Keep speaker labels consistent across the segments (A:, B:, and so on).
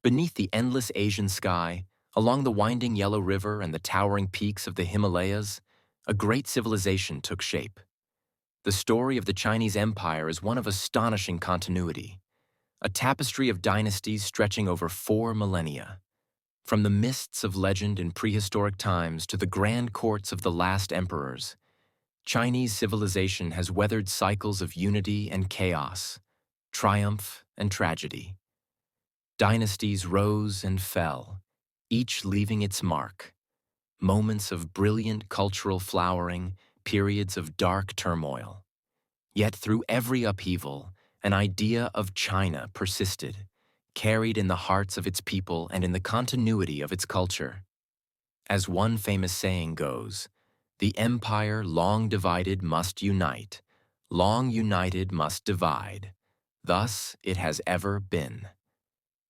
A: Beneath the endless Asian sky, along the winding Yellow River and the towering peaks of the Himalayas, a great civilization took shape. The story of the Chinese Empire is one of astonishing continuity, a tapestry of dynasties stretching over 4 millennia. From the mists of legend in prehistoric times to the grand courts of the last emperors, Chinese civilization has weathered cycles of unity and chaos, triumph and tragedy. Dynasties rose and fell, each leaving its mark. Moments of brilliant cultural flowering, periods of dark turmoil. Yet through every upheaval, an idea of China persisted, carried in the hearts of its people and in the continuity of its culture. As one famous saying goes, "The empire long divided must unite, long united must divide. Thus it has ever been."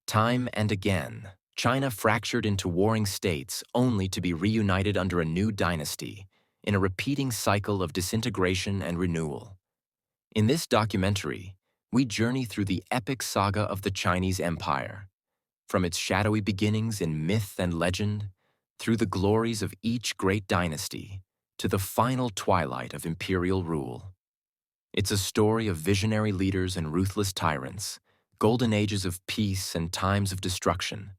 A: Time and again, China fractured into warring states only to be reunited under a new dynasty, in a repeating cycle of disintegration and renewal. In this documentary, we journey through the epic saga of the Chinese Empire, from its shadowy beginnings in myth and legend, through the glories of each great dynasty, to the final twilight of imperial rule. It's a story of visionary leaders and ruthless tyrants, golden ages of peace and times of destruction.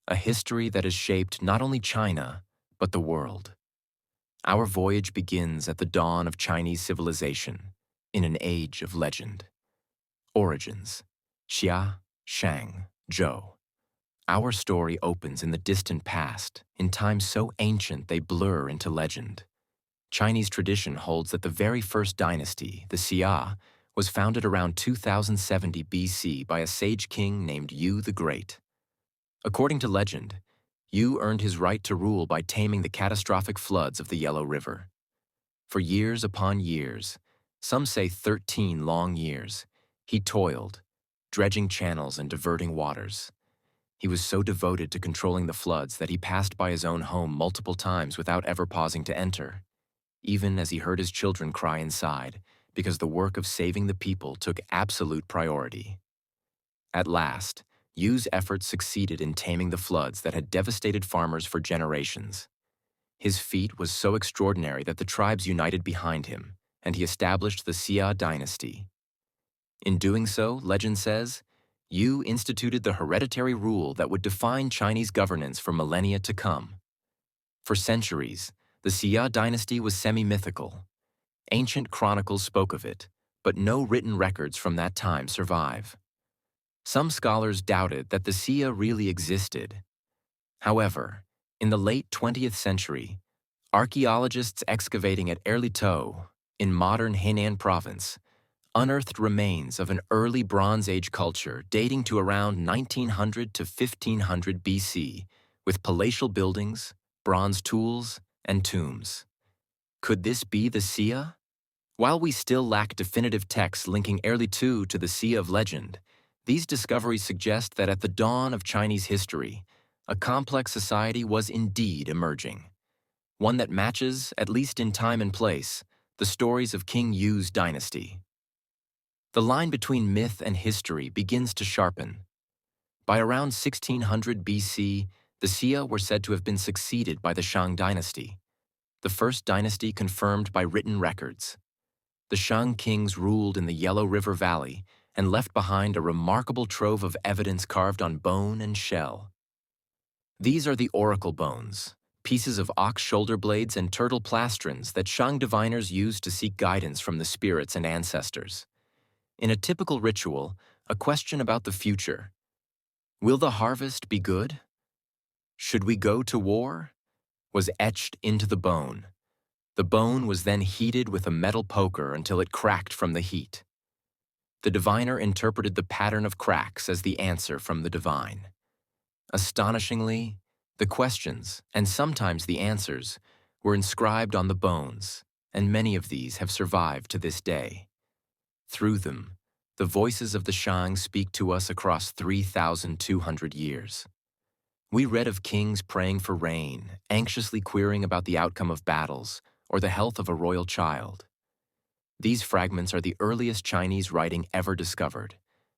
A: A history that has shaped not only China, but the world. Our voyage begins at the dawn of Chinese civilization, in an age of legend. Origins: Xia, Shang, Zhou. Our story opens in the distant past, in times so ancient they blur into legend. Chinese tradition holds that the very first dynasty, the Xia, was founded around 2070 BC by a sage king named Yu the Great. According to legend, Yu earned his right to rule by taming the catastrophic floods of the Yellow River. For years upon years, some say 13 long years, he toiled, dredging channels and diverting waters. He was so devoted to controlling the floods that he passed by his own home multiple times without ever pausing to enter, even as he heard his children cry inside, because the work of saving the people took absolute priority. At last, Yu's efforts succeeded in taming the floods that had devastated farmers for generations. His feat was so extraordinary that the tribes united behind him, and he established the Xia dynasty. In doing so, legend says, Yu instituted the hereditary rule that would define Chinese governance for millennia to come. For centuries, the Xia dynasty was semi-mythical. Ancient chronicles spoke of it, but no written records from that time survive. Some scholars doubted that the Xia really existed. However, in the late 20th century, archaeologists excavating at Erlitou, in modern Henan province, unearthed remains of an early Bronze Age culture dating to around 1900 to 1500 BC, with palatial buildings, bronze tools, and tombs. Could this be the Xia? While we still lack definitive texts linking Erlitou to the Xia of legend, these discoveries suggest that at the dawn of Chinese history, a complex society was indeed emerging. One that matches, at least in time and place, the stories of King Yu's dynasty. The line between myth and history begins to sharpen. By around 1600 BC, the Xia were said to have been succeeded by the Shang dynasty, the first dynasty confirmed by written records. The Shang kings ruled in the Yellow River Valley and left behind a remarkable trove of evidence carved on bone and shell. These are the oracle bones, pieces of ox shoulder blades and turtle plastrons that Shang diviners used to seek guidance from the spirits and ancestors. In a typical ritual, a question about the future. Will the harvest be good? Should we go to war? Was etched into the bone. The bone was then heated with a metal poker until it cracked from the heat. The diviner interpreted the pattern of cracks as the answer from the divine. Astonishingly, the questions, and sometimes the answers, were inscribed on the bones, and many of these have survived to this day. Through them, the voices of the Shang speak to us across 3,200 years. We read of kings praying for rain, anxiously querying about the outcome of battles, or the health of a royal child. These fragments are the earliest Chinese writing ever discovered,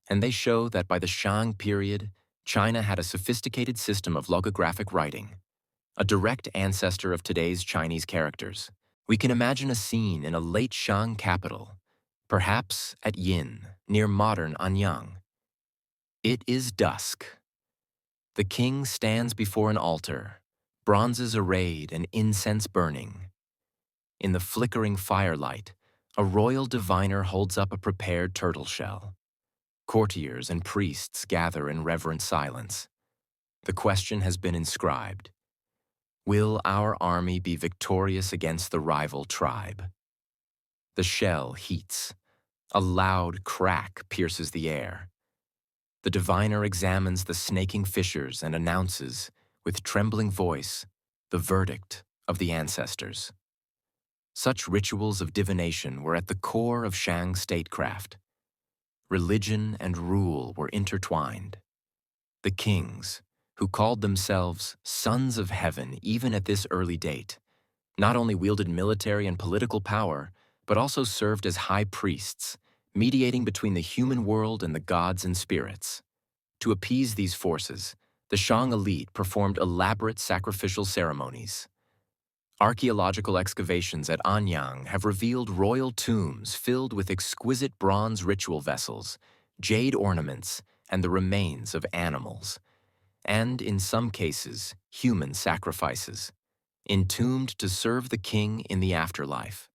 A: and they show that by the Shang period, China had a sophisticated system of logographic writing, a direct ancestor of today's Chinese characters. We can imagine a scene in a late Shang capital, perhaps at Yin, near modern Anyang. It is dusk. The king stands before an altar, bronzes arrayed and incense burning. In the flickering firelight, a royal diviner holds up a prepared turtle shell. Courtiers and priests gather in reverent silence. The question has been inscribed: will our army be victorious against the rival tribe? The shell heats. A loud crack pierces the air. The diviner examines the snaking fissures and announces, with trembling voice, the verdict of the ancestors. Such rituals of divination were at the core of Shang statecraft. Religion and rule were intertwined. The kings, who called themselves sons of heaven even at this early date, not only wielded military and political power, but also served as high priests, mediating between the human world and the gods and spirits. To appease these forces, the Shang elite performed elaborate sacrificial ceremonies. Archaeological excavations at Anyang have revealed royal tombs filled with exquisite bronze ritual vessels, jade ornaments, and the remains of animals, and, in some cases, human sacrifices, entombed to serve the king in the afterlife.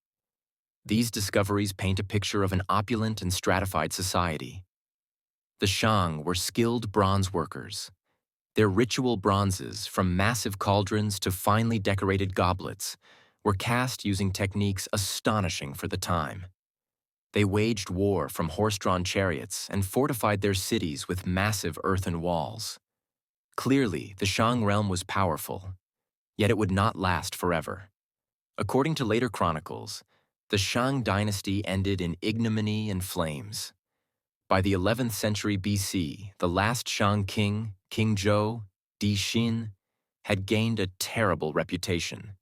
A: These discoveries paint a picture of an opulent and stratified society. The Shang were skilled bronze workers. Their ritual bronzes, from massive cauldrons to finely decorated goblets, were cast using techniques astonishing for the time. They waged war from horse-drawn chariots and fortified their cities with massive earthen walls. Clearly, the Shang realm was powerful, yet it would not last forever. According to later chronicles, the Shang dynasty ended in ignominy and flames. By the 11th century BC, the last Shang king, King Zhou, Di Xin, had gained a terrible reputation.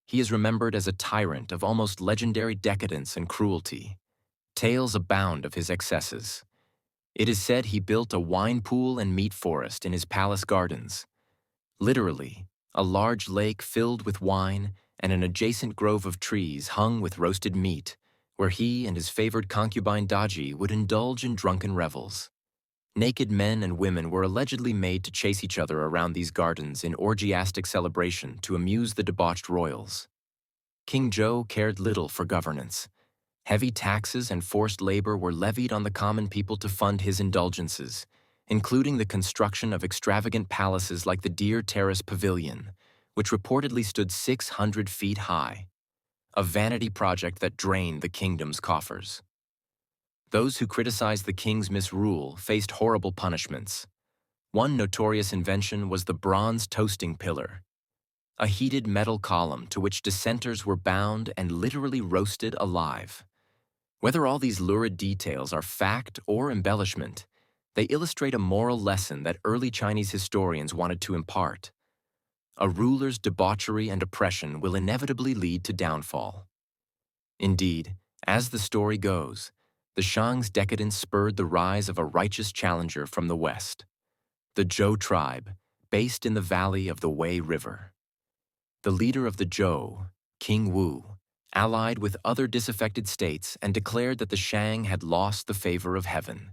A: He is remembered as a tyrant of almost legendary decadence and cruelty. Tales abound of his excesses. It is said he built a wine pool and meat forest in his palace gardens. Literally, a large lake filled with wine and an adjacent grove of trees hung with roasted meat, where he and his favored concubine Daji would indulge in drunken revels. Naked men and women were allegedly made to chase each other around these gardens in orgiastic celebration to amuse the debauched royals. King Zhou cared little for governance. Heavy taxes and forced labor were levied on the common people to fund his indulgences, including the construction of extravagant palaces like the Deer Terrace Pavilion, which reportedly stood 600 feet high, a vanity project that drained the kingdom's coffers. Those who criticized the king's misrule faced horrible punishments. One notorious invention was the bronze toasting pillar, a heated metal column to which dissenters were bound and literally roasted alive. Whether all these lurid details are fact or embellishment, they illustrate a moral lesson that early Chinese historians wanted to impart. A ruler's debauchery and oppression will inevitably lead to downfall. Indeed, as the story goes, the Shang's decadence spurred the rise of a righteous challenger from the west, the Zhou tribe, based in the valley of the Wei River. The leader of the Zhou, King Wu, allied with other disaffected states and declared that the Shang had lost the favor of heaven.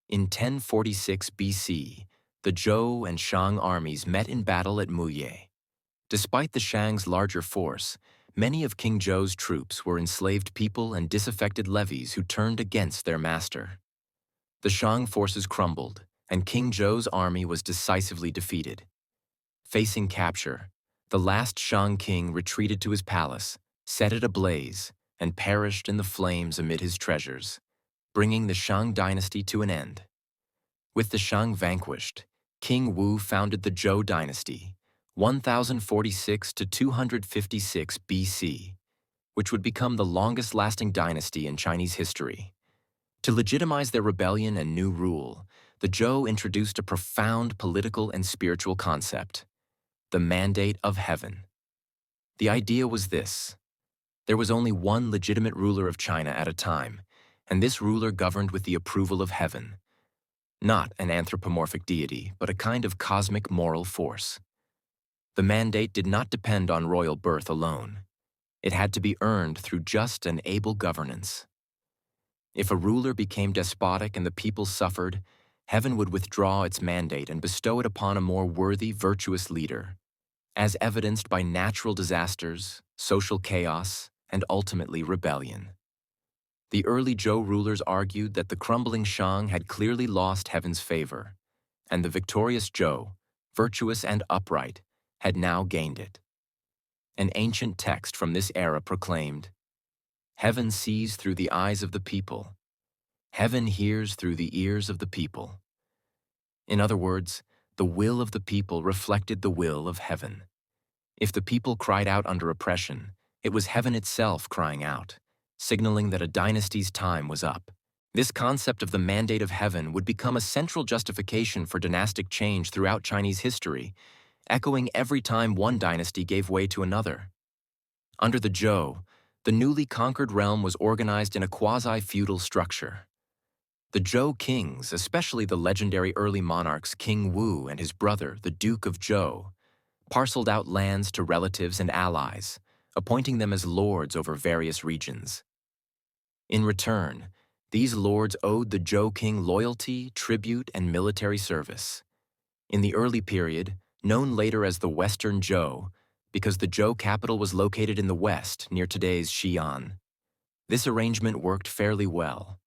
A: In 1046 BC, the Zhou and Shang armies met in battle at Muye. Despite the Shang's larger force, many of King Zhou's troops were enslaved people and disaffected levies who turned against their master. The Shang forces crumbled, and King Zhou's army was decisively defeated. Facing capture, the last Shang king retreated to his palace, set it ablaze, and perished in the flames amid his treasures, bringing the Shang dynasty to an end. With the Shang vanquished, King Wu founded the Zhou dynasty, 1046 to 256 BC, which would become the longest-lasting dynasty in Chinese history. To legitimize their rebellion and new rule, the Zhou introduced a profound political and spiritual concept: the mandate of heaven. The idea was this: there was only one legitimate ruler of China at a time, and this ruler governed with the approval of heaven. not an anthropomorphic deity, but a kind of cosmic moral force. The mandate did not depend on royal birth alone. It had to be earned through just and able governance. If a ruler became despotic and the people suffered, heaven would withdraw its mandate and bestow it upon a more worthy, virtuous leader, as evidenced by natural disasters, social chaos, and ultimately rebellion. The early Zhou rulers argued that the crumbling Shang had clearly lost heaven's favor, and the victorious Zhou, virtuous and upright, had now gained it. An ancient text from this era proclaimed, "Heaven sees through the eyes of the people. Heaven hears through the ears of the people." In other words, the will of the people reflected the will of heaven. If the people cried out under oppression, it was heaven itself crying out, signaling that a dynasty's time was up. This concept of the mandate of heaven would become a central justification for dynastic change throughout Chinese history, echoing every time one dynasty gave way to another. Under the Zhou, the newly conquered realm was organized in a quasi-feudal structure. The Zhou kings, especially the legendary early monarchs King Wu and his brother, the Duke of Zhou, parceled out lands to relatives and allies, appointing them as lords over various regions. In return, these lords owed the Zhou king loyalty, tribute, and military service. In the early period, known later as the Western Zhou, because the Zhou capital was located in the west near today's Xi'an, this arrangement worked fairly well.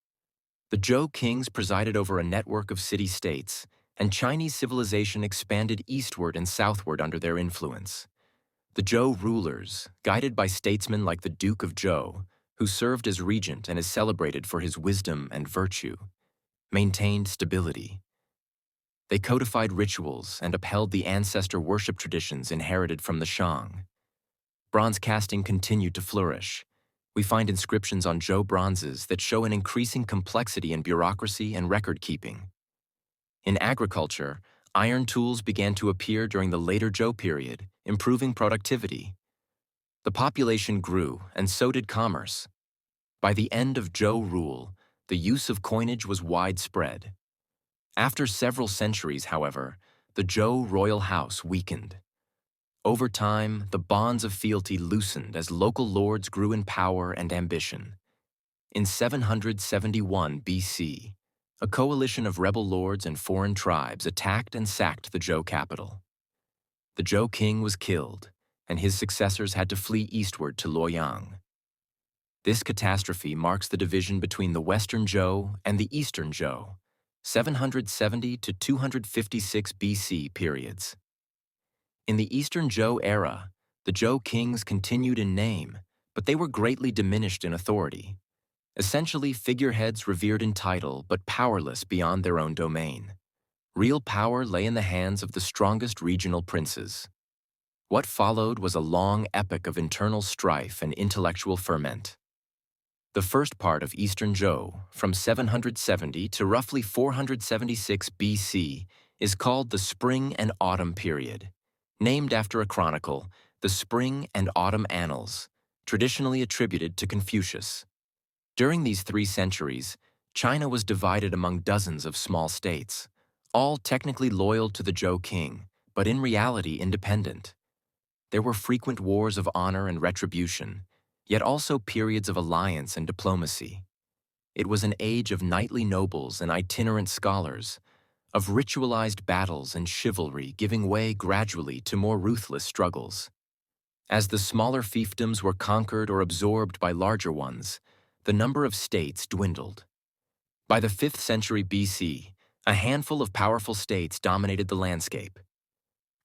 A: The Zhou kings presided over a network of city-states, and Chinese civilization expanded eastward and southward under their influence. The Zhou rulers, guided by statesmen like the Duke of Zhou, who served as regent and is celebrated for his wisdom and virtue, maintained stability. They codified rituals and upheld the ancestor worship traditions inherited from the Shang. Bronze casting continued to flourish. We find inscriptions on Zhou bronzes that show an increasing complexity in bureaucracy and record-keeping. In agriculture, iron tools began to appear during the later Zhou period, improving productivity. The population grew, and so did commerce. By the end of Zhou rule, the use of coinage was widespread. After several centuries, however, the Zhou royal house weakened. Over time, the bonds of fealty loosened as local lords grew in power and ambition. In 771 BC, a coalition of rebel lords and foreign tribes attacked and sacked the Zhou capital. The Zhou king was killed, and his successors had to flee eastward to Luoyang. This catastrophe marks the division between the Western Zhou and the Eastern Zhou, 770 to 256 BC periods. In the Eastern Zhou era, the Zhou kings continued in name, but they were greatly diminished in authority. Essentially figureheads revered in title but powerless beyond their own domain. Real power lay in the hands of the strongest regional princes. What followed was a long epic of internal strife and intellectual ferment. The first part of Eastern Zhou, from 770 to roughly 476 BC, is called the Spring and Autumn period, named after a chronicle, the Spring and Autumn Annals, traditionally attributed to Confucius. During these 3 centuries, China was divided among dozens of small states, all technically loyal to the Zhou king, but in reality independent. There were frequent wars of honor and retribution, yet also periods of alliance and diplomacy. It was an age of knightly nobles and itinerant scholars, of ritualized battles and chivalry giving way gradually to more ruthless struggles. As the smaller fiefdoms were conquered or absorbed by larger ones, the number of states dwindled. By the 5th century BC, a handful of powerful states dominated the landscape.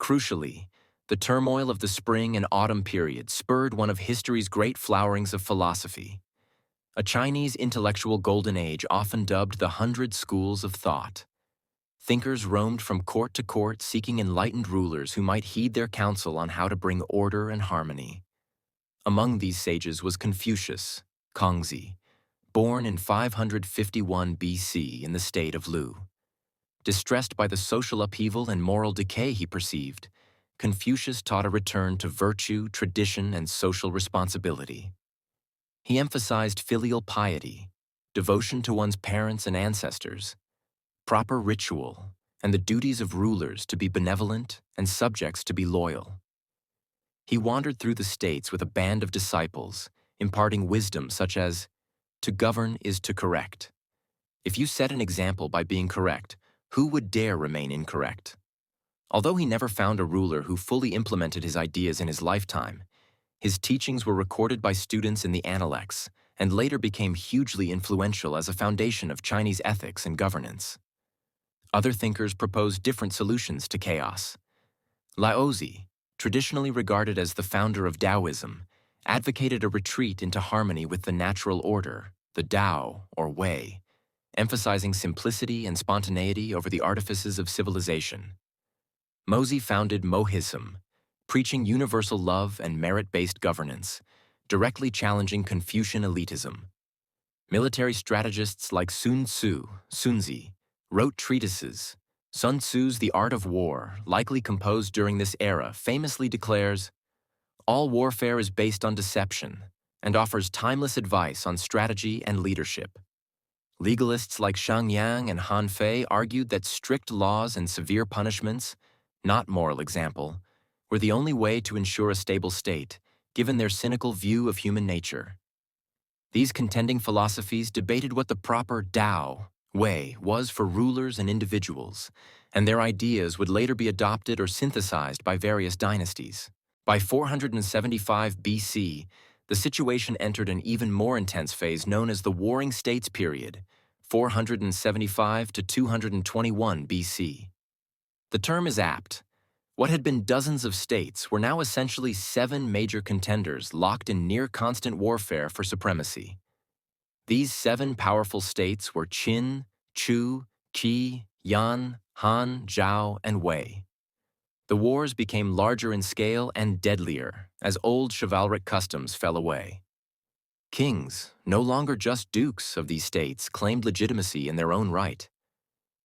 A: Crucially, the turmoil of the Spring and Autumn period spurred one of history's great flowerings of philosophy, a Chinese intellectual golden age often dubbed the 100 Schools of Thought. Thinkers roamed from court to court seeking enlightened rulers who might heed their counsel on how to bring order and harmony. Among these sages was Confucius, Kongzi, born in 551 BC in the state of Lu. Distressed by the social upheaval and moral decay he perceived, Confucius taught a return to virtue, tradition, and social responsibility. He emphasized filial piety, devotion to one's parents and ancestors, proper ritual, and the duties of rulers to be benevolent and subjects to be loyal. He wandered through the states with a band of disciples, imparting wisdom such as, "To govern is to correct. If you set an example by being correct, who would dare remain incorrect?" Although he never found a ruler who fully implemented his ideas in his lifetime, his teachings were recorded by students in the Analects and later became hugely influential as a foundation of Chinese ethics and governance. Other thinkers proposed different solutions to chaos. Laozi, traditionally regarded as the founder of Taoism, advocated a retreat into harmony with the natural order, the Tao or Wei, emphasizing simplicity and spontaneity over the artifices of civilization. Mozi founded Mohism, preaching universal love and merit-based governance, directly challenging Confucian elitism. Military strategists like Sun Tzu, Sunzi, wrote treatises. Sun Tzu's The Art of War, likely composed during this era, famously declares, "All warfare is based on deception," and offers timeless advice on strategy and leadership. Legalists like Shang Yang and Han Fei argued that strict laws and severe punishments, not moral example, were the only way to ensure a stable state, given their cynical view of human nature. These contending philosophies debated what the proper Tao, Wei, was for rulers and individuals, and their ideas would later be adopted or synthesized by various dynasties. By 475 BC, the situation entered an even more intense phase known as the Warring States period, 475 to 221 BC. The term is apt. What had been dozens of states were now essentially 7 major contenders locked in near-constant warfare for supremacy. These 7 powerful states were Qin, Chu, Qi, Yan, Han, Zhao, and Wei. The wars became larger in scale and deadlier as old chivalric customs fell away. Kings, no longer just dukes of these states, claimed legitimacy in their own right.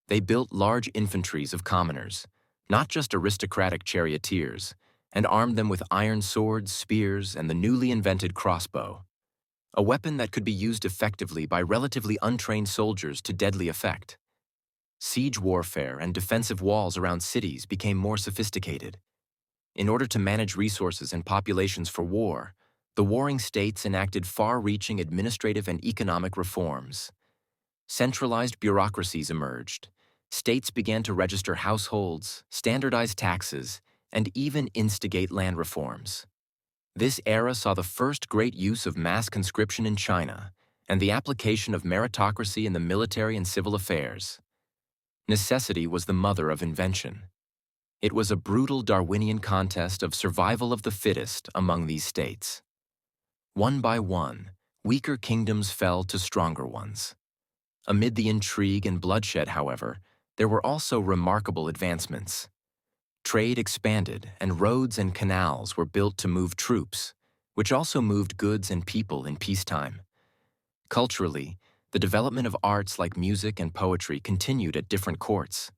A: They built large infantries of commoners, not just aristocratic charioteers, and armed them with iron swords, spears, and the newly invented crossbow, a weapon that could be used effectively by relatively untrained soldiers to deadly effect. Siege warfare and defensive walls around cities became more sophisticated. In order to manage resources and populations for war, the warring states enacted far-reaching administrative and economic reforms. Centralized bureaucracies emerged. States began to register households, standardize taxes, and even instigate land reforms. This era saw the first great use of mass conscription in China and the application of meritocracy in the military and civil affairs. Necessity was the mother of invention. It was a brutal Darwinian contest of survival of the fittest among these states. One by one, weaker kingdoms fell to stronger ones. Amid the intrigue and bloodshed, however, there were also remarkable advancements. Trade expanded, and roads and canals were built to move troops, which also moved goods and people in peacetime. Culturally, the development of arts like music and poetry continued at different courts.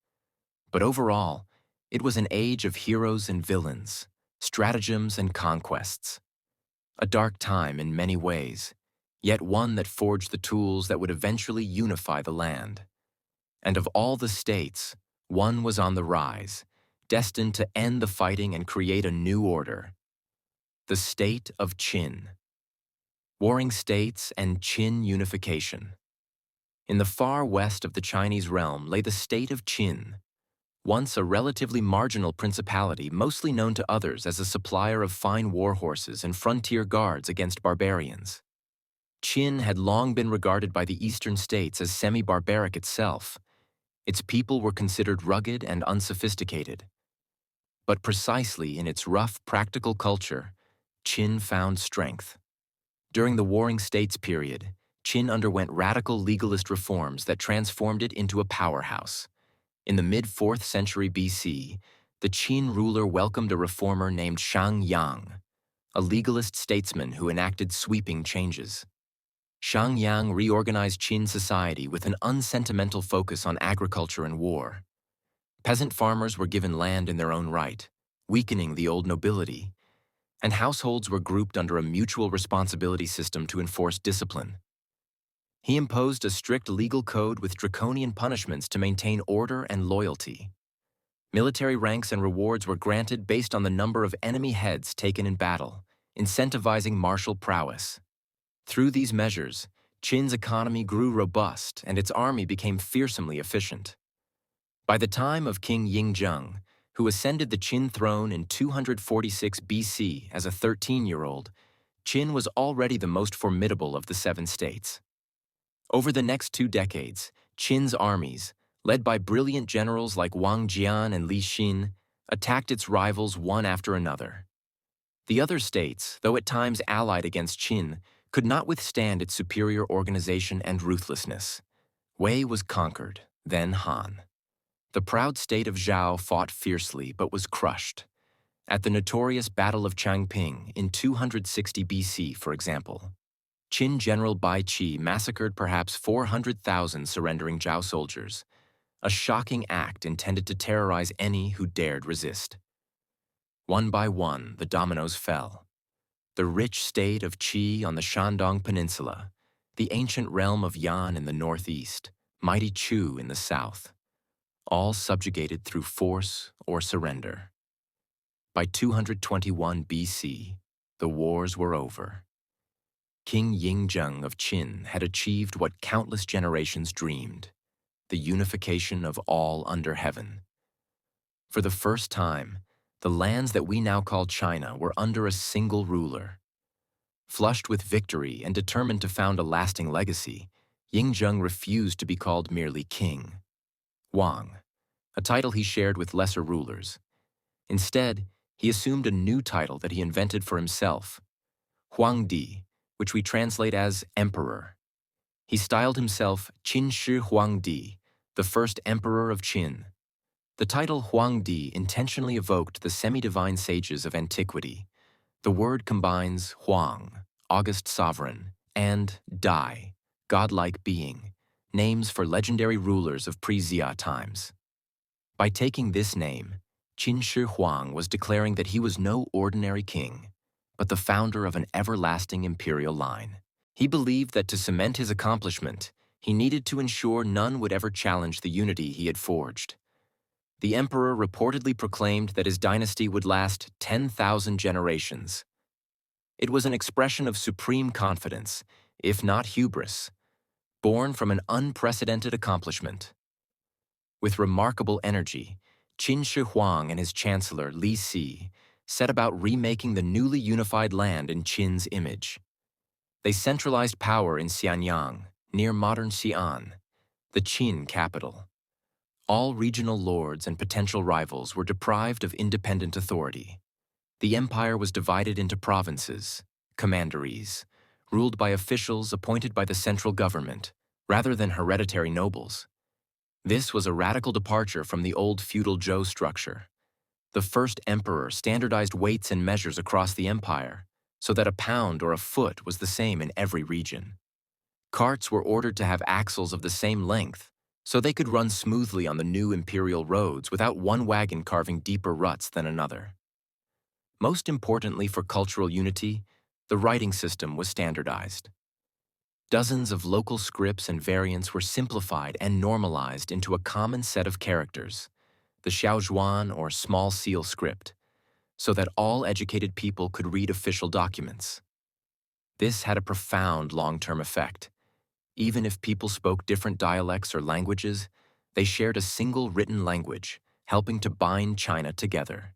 A: But overall, it was an age of heroes and villains, stratagems and conquests. A dark time in many ways, yet one that forged the tools that would eventually unify the land. And of all the states, one was on the rise, destined to end the fighting and create a new order. The state of Qin. Warring states and Qin unification. In the far west of the Chinese realm lay the state of Qin, once a relatively marginal principality mostly known to others as a supplier of fine war horses and frontier guards against barbarians. Qin had long been regarded by the eastern states as semi-barbaric itself. Its people were considered rugged and unsophisticated. But precisely in its rough, practical culture, Qin found strength. During the Warring States period, Qin underwent radical legalist reforms that transformed it into a powerhouse. In the mid-4th century BC, the Qin ruler welcomed a reformer named Shang Yang, a legalist statesman who enacted sweeping changes. Shang Yang reorganized Qin society with an unsentimental focus on agriculture and war. Peasant farmers were given land in their own right, weakening the old nobility, and households were grouped under a mutual responsibility system to enforce discipline. He imposed a strict legal code with draconian punishments to maintain order and loyalty. Military ranks and rewards were granted based on the number of enemy heads taken in battle, incentivizing martial prowess. Through these measures, Qin's economy grew robust and its army became fearsomely efficient. By the time of King Yingzheng, who ascended the Qin throne in 246 BC as a 13-year-old, Qin was already the most formidable of the 7 states. Over the next 2 decades, Qin's armies, led by brilliant generals like Wang Jian and Li Xin, attacked its rivals one after another. The other states, though at times allied against Qin, could not withstand its superior organization and ruthlessness. Wei was conquered, then Han. The proud state of Zhao fought fiercely but was crushed. At the notorious Battle of Changping in 260 BC, for example, Qin General Bai Qi massacred perhaps 400,000 surrendering Zhao soldiers, a shocking act intended to terrorize any who dared resist. One by one, the dominoes fell. The rich state of Qi on the Shandong Peninsula, the ancient realm of Yan in the northeast, mighty Chu in the south, all subjugated through force or surrender. By 221 BC, the wars were over. King Yingzheng of Qin had achieved what countless generations dreamed, the unification of all under heaven. For the first time, the lands that we now call China were under a single ruler. Flushed with victory and determined to found a lasting legacy, Yingzheng refused to be called merely king. Wang, a title he shared with lesser rulers. Instead, he assumed a new title that he invented for himself, Huangdi, which we translate as emperor. He styled himself Qin Shi Huangdi, the first emperor of Qin. The title Huangdi intentionally evoked the semi-divine sages of antiquity. The word combines Huang, august sovereign, and Dai, godlike being, names for legendary rulers of pre-Xia times. By taking this name, Qin Shi Huang was declaring that he was no ordinary king, but the founder of an everlasting imperial line. He believed that to cement his accomplishment, he needed to ensure none would ever challenge the unity he had forged. The emperor reportedly proclaimed that his dynasty would last 10,000 generations. It was an expression of supreme confidence, if not hubris, born from an unprecedented accomplishment. With remarkable energy, Qin Shi Huang and his chancellor Li Si set about remaking the newly unified land in Qin's image. They centralized power in Xianyang, near modern Xi'an, the Qin capital. All regional lords and potential rivals were deprived of independent authority. The empire was divided into provinces, commanderies, ruled by officials appointed by the central government, rather than hereditary nobles. This was a radical departure from the old feudal Zhou structure. The first emperor standardized weights and measures across the empire, so that a pound or a foot was the same in every region. Carts were ordered to have axles of the same length, so they could run smoothly on the new imperial roads without one wagon carving deeper ruts than another. Most importantly for cultural unity, the writing system was standardized. Dozens of local scripts and variants were simplified and normalized into a common set of characters, the Xiaozhuan or small seal script, so that all educated people could read official documents. This had a profound long-term effect. Even if people spoke different dialects or languages, they shared a single written language, helping to bind China together.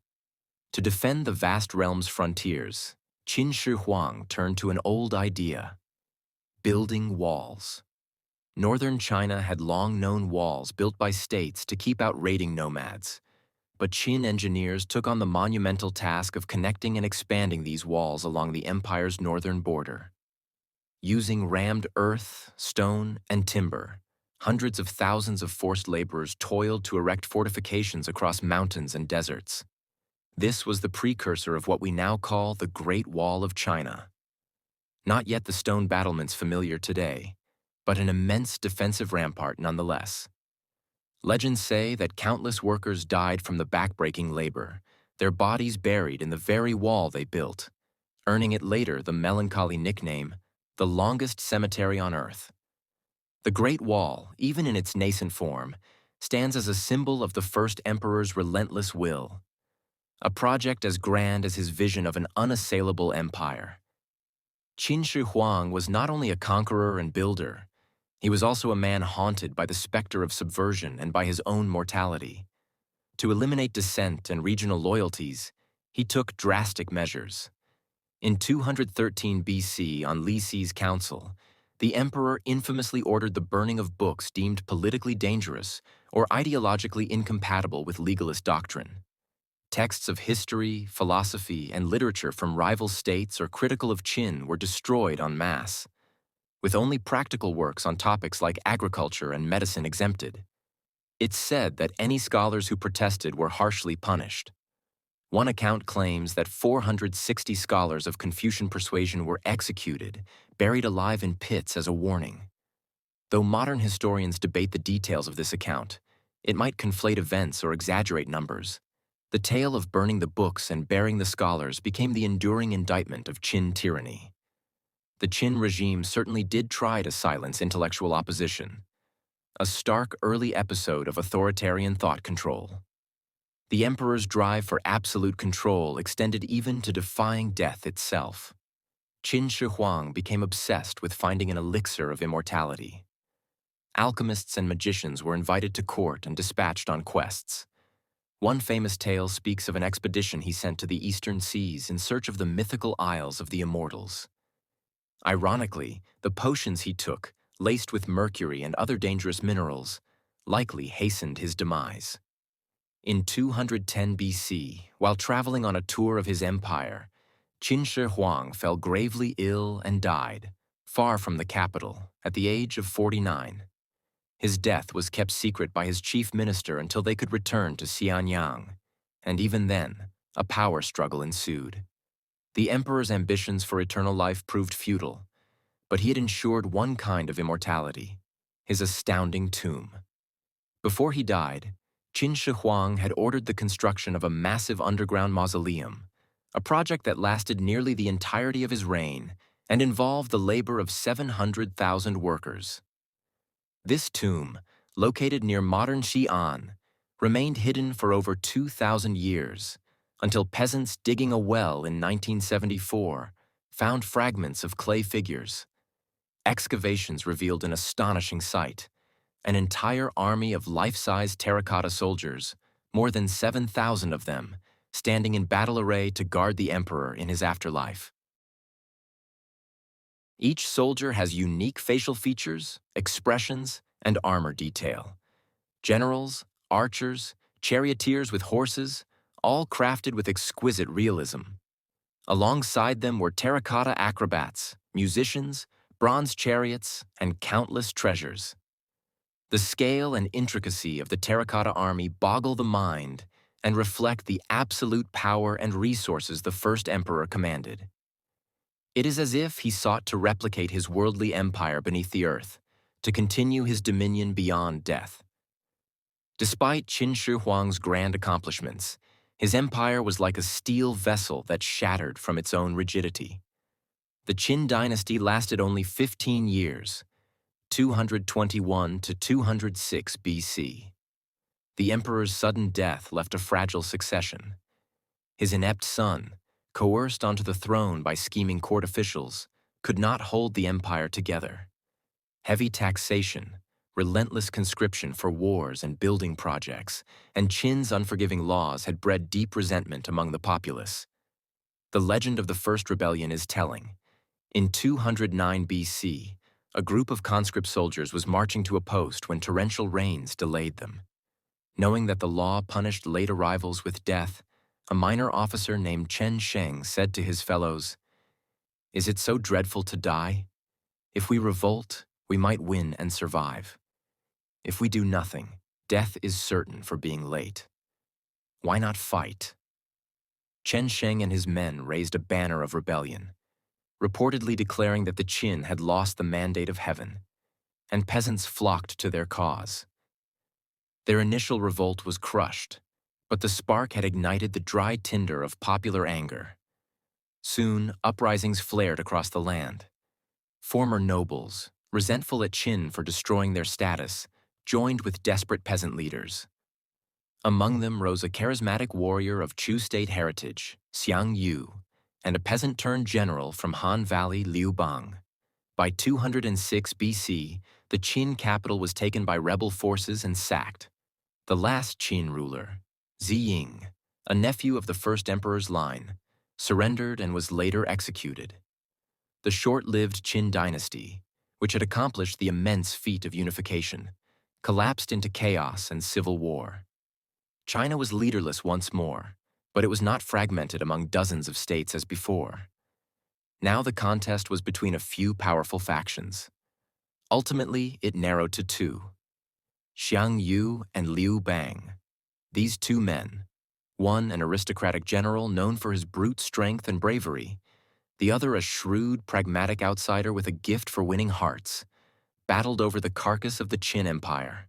A: To defend the vast realm's frontiers, Qin Shi Huang turned to an old idea: building walls. Northern China had long known walls built by states to keep out raiding nomads, but Qin engineers took on the monumental task of connecting and expanding these walls along the empire's northern border. Using rammed earth, stone, and timber, hundreds of thousands of forced laborers toiled to erect fortifications across mountains and deserts. This was the precursor of what we now call the Great Wall of China. Not yet the stone battlements familiar today, but an immense defensive rampart nonetheless. Legends say that countless workers died from the backbreaking labor, their bodies buried in the very wall they built, earning it later the melancholy nickname, the longest cemetery on earth. The Great Wall, even in its nascent form, stands as a symbol of the first emperor's relentless will, a project as grand as his vision of an unassailable empire. Qin Shi Huang was not only a conqueror and builder, he was also a man haunted by the specter of subversion and by his own mortality. To eliminate dissent and regional loyalties, he took drastic measures. In 213 BC, on Li Si's council, the emperor infamously ordered the burning of books deemed politically dangerous or ideologically incompatible with legalist doctrine. Texts of history, philosophy, and literature from rival states or critical of Qin were destroyed en masse, with only practical works on topics like agriculture and medicine exempted. It's said that any scholars who protested were harshly punished. One account claims that 460 scholars of Confucian persuasion were executed, buried alive in pits as a warning. Though modern historians debate the details of this account, it might conflate events or exaggerate numbers. The tale of burning the books and burying the scholars became the enduring indictment of Qin tyranny. The Qin regime certainly did try to silence intellectual opposition, a stark early episode of authoritarian thought control. The emperor's drive for absolute control extended even to defying death itself. Qin Shi Huang became obsessed with finding an elixir of immortality. Alchemists and magicians were invited to court and dispatched on quests. One famous tale speaks of an expedition he sent to the eastern seas in search of the mythical isles of the immortals. Ironically, the potions he took, laced with mercury and other dangerous minerals, likely hastened his demise. In 210 BC, while traveling on a tour of his empire, Qin Shi Huang fell gravely ill and died, far from the capital, at the age of 49. His death was kept secret by his chief minister until they could return to Xianyang, and even then, a power struggle ensued. The emperor's ambitions for eternal life proved futile, but he had ensured one kind of immortality, his astounding tomb. Before he died, Qin Shi Huang had ordered the construction of a massive underground mausoleum, a project that lasted nearly the entirety of his reign and involved the labor of 700,000 workers. This tomb, located near modern Xi'an, remained hidden for over 2,000 years, until peasants digging a well in 1974 found fragments of clay figures. Excavations revealed an astonishing sight: an entire army of life-size terracotta soldiers, more than 7,000 of them, standing in battle array to guard the emperor in his afterlife. Each soldier has unique facial features, expressions, and armor detail. Generals, archers, charioteers with horses, all crafted with exquisite realism. Alongside them were terracotta acrobats, musicians, bronze chariots, and countless treasures. The scale and intricacy of the terracotta army boggle the mind and reflect the absolute power and resources the first emperor commanded. It is as if he sought to replicate his worldly empire beneath the earth, to continue his dominion beyond death. Despite Qin Shi Huang's grand accomplishments, his empire was like a steel vessel that shattered from its own rigidity. The Qin dynasty lasted only 15 years, 221 to 206 BC. The emperor's sudden death left a fragile succession. His inept son, coerced onto the throne by scheming court officials, could not hold the empire together. Heavy taxation, relentless conscription for wars and building projects, and Qin's unforgiving laws had bred deep resentment among the populace. The legend of the first rebellion is telling. In 209 BC, a group of conscript soldiers was marching to a post when torrential rains delayed them. Knowing that the law punished late arrivals with death, a minor officer named Chen Sheng said to his fellows, "Is it so dreadful to die? If we revolt, we might win and survive. If we do nothing, death is certain for being late. Why not fight?" Chen Sheng and his men raised a banner of rebellion, reportedly declaring that the Qin had lost the mandate of heaven, and peasants flocked to their cause. Their initial revolt was crushed, but the spark had ignited the dry tinder of popular anger. Soon, uprisings flared across the land. Former nobles, resentful at Qin for destroying their status, joined with desperate peasant leaders. Among them rose a charismatic warrior of Chu state heritage, Xiang Yu, and a peasant-turned-general from Han Valley, Liu Bang. By 206 BC, the Qin capital was taken by rebel forces and sacked. The last Qin ruler, Ziying, a nephew of the first emperor's line, surrendered and was later executed. The short-lived Qin dynasty, which had accomplished the immense feat of unification, collapsed into chaos and civil war. China was leaderless once more, but it was not fragmented among dozens of states as before. Now the contest was between a few powerful factions. Ultimately, it narrowed to two: Xiang Yu and Liu Bang. These two men, one an aristocratic general known for his brute strength and bravery, the other a shrewd, pragmatic outsider with a gift for winning hearts, battled over the carcass of the Qin Empire.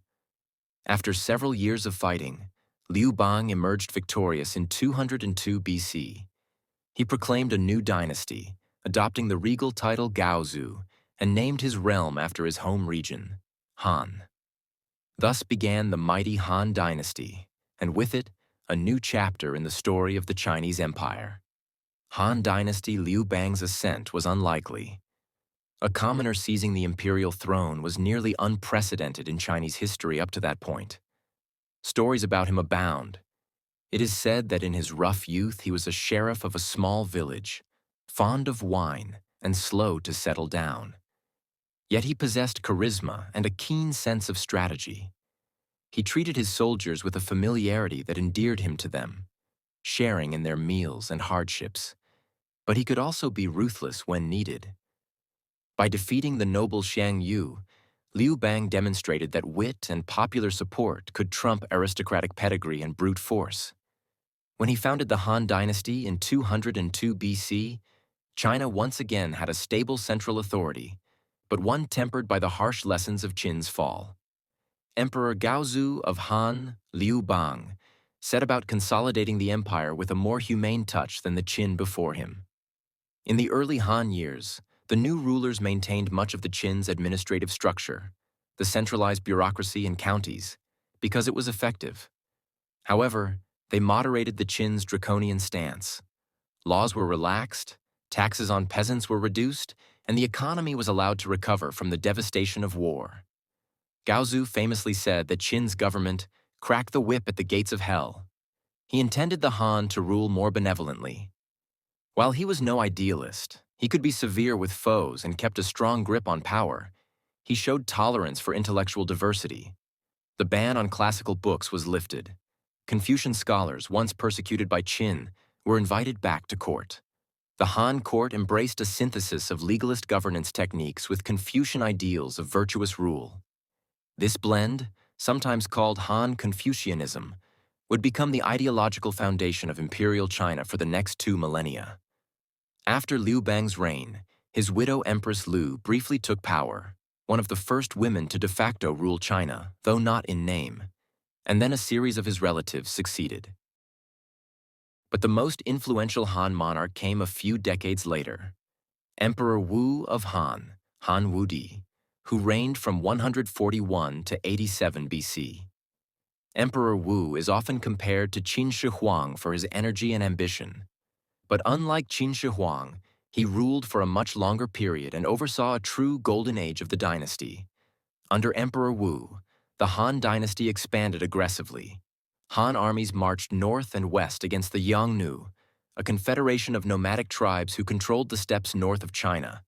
A: After several years of fighting, Liu Bang emerged victorious in 202 BC. He proclaimed a new dynasty, adopting the regal title Gaozu, and named his realm after his home region, Han. Thus began the mighty Han dynasty, and with it, a new chapter in the story of the Chinese Empire. Han dynasty Liu Bang's ascent was unlikely. A commoner seizing the imperial throne was nearly unprecedented in Chinese history up to that point. Stories about him abound. It is said that in his rough youth he was a sheriff of a small village, fond of wine and slow to settle down. Yet he possessed charisma and a keen sense of strategy. He treated his soldiers with a familiarity that endeared him to them, sharing in their meals and hardships. But he could also be ruthless when needed. By defeating the noble Xiang Yu, Liu Bang demonstrated that wit and popular support could trump aristocratic pedigree and brute force. When he founded the Han dynasty in 202 BC, China once again had a stable central authority, but one tempered by the harsh lessons of Qin's fall. Emperor Gaozu of Han, Liu Bang, set about consolidating the empire with a more humane touch than the Qin before him. In the early Han years, the new rulers maintained much of the Qin's administrative structure, the centralized bureaucracy and counties, because it was effective. However, they moderated the Qin's draconian stance. Laws were relaxed, taxes on peasants were reduced, and the economy was allowed to recover from the devastation of war. Gaozu famously said that Qin's government cracked the whip at the gates of hell. He intended the Han to rule more benevolently. While he was no idealist, he could be severe with foes and kept a strong grip on power. He showed tolerance for intellectual diversity. The ban on classical books was lifted. Confucian scholars, once persecuted by Qin, were invited back to court. The Han court embraced a synthesis of legalist governance techniques with Confucian ideals of virtuous rule. This blend, sometimes called Han Confucianism, would become the ideological foundation of imperial China for the next 2 millennia. After Liu Bang's reign, his widow Empress Lu briefly took power, one of the first women to de facto rule China, though not in name, and then a series of his relatives succeeded. But the most influential Han monarch came a few decades later, Emperor Wu of Han, Han Wudi, who reigned from 141 to 87 BC. Emperor Wu is often compared to Qin Shi Huang for his energy and ambition. But unlike Qin Shi Huang, he ruled for a much longer period and oversaw a true golden age of the dynasty. Under Emperor Wu, the Han dynasty expanded aggressively. Han armies marched north and west against the Yongnu, a confederation of nomadic tribes who controlled the steppes north of China.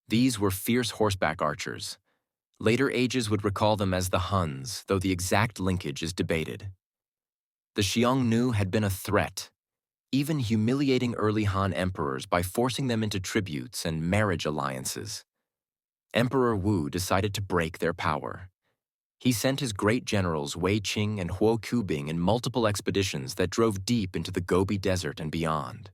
A: These were fierce horseback archers. Later ages would recall them as the Huns, though the exact linkage is debated. The Xiongnu had been a threat, even humiliating early Han emperors by forcing them into tributes and marriage alliances. Emperor Wu decided to break their power. He sent his great generals Wei Qing and Huo Kubing in multiple expeditions that drove deep into the Gobi Desert and beyond,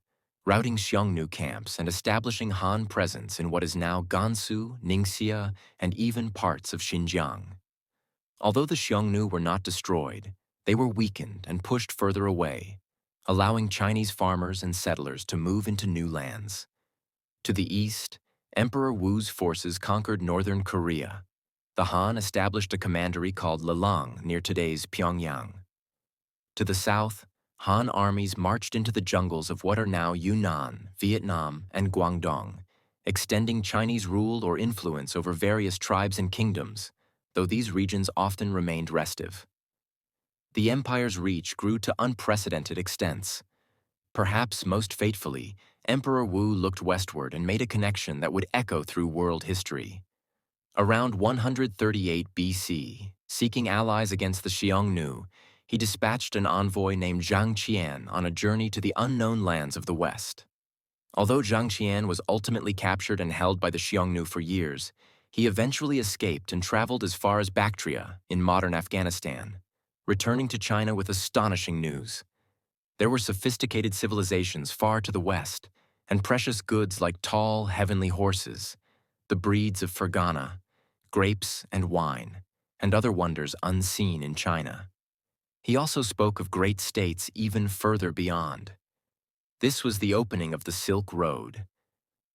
A: routing Xiongnu camps and establishing Han presence in what is now Gansu, Ningxia, and even parts of Xinjiang. Although the Xiongnu were not destroyed, they were weakened and pushed further away, allowing Chinese farmers and settlers to move into new lands. To the east, Emperor Wu's forces conquered northern Korea. The Han established a commandery called Lelang near today's Pyongyang. To the south, Han armies marched into the jungles of what are now Yunnan, Vietnam, and Guangdong, extending Chinese rule or influence over various tribes and kingdoms, though these regions often remained restive. The empire's reach grew to unprecedented extents. Perhaps most fatefully, Emperor Wu looked westward and made a connection that would echo through world history. Around 138 BC, seeking allies against the Xiongnu, he dispatched an envoy named Zhang Qian on a journey to the unknown lands of the West. Although Zhang Qian was ultimately captured and held by the Xiongnu for years, he eventually escaped and traveled as far as Bactria in modern Afghanistan, returning to China with astonishing news. There were sophisticated civilizations far to the west, and precious goods like tall, heavenly horses, the breeds of Fergana, grapes and wine, and other wonders unseen in China. He also spoke of great states even further beyond. This was the opening of the Silk Road.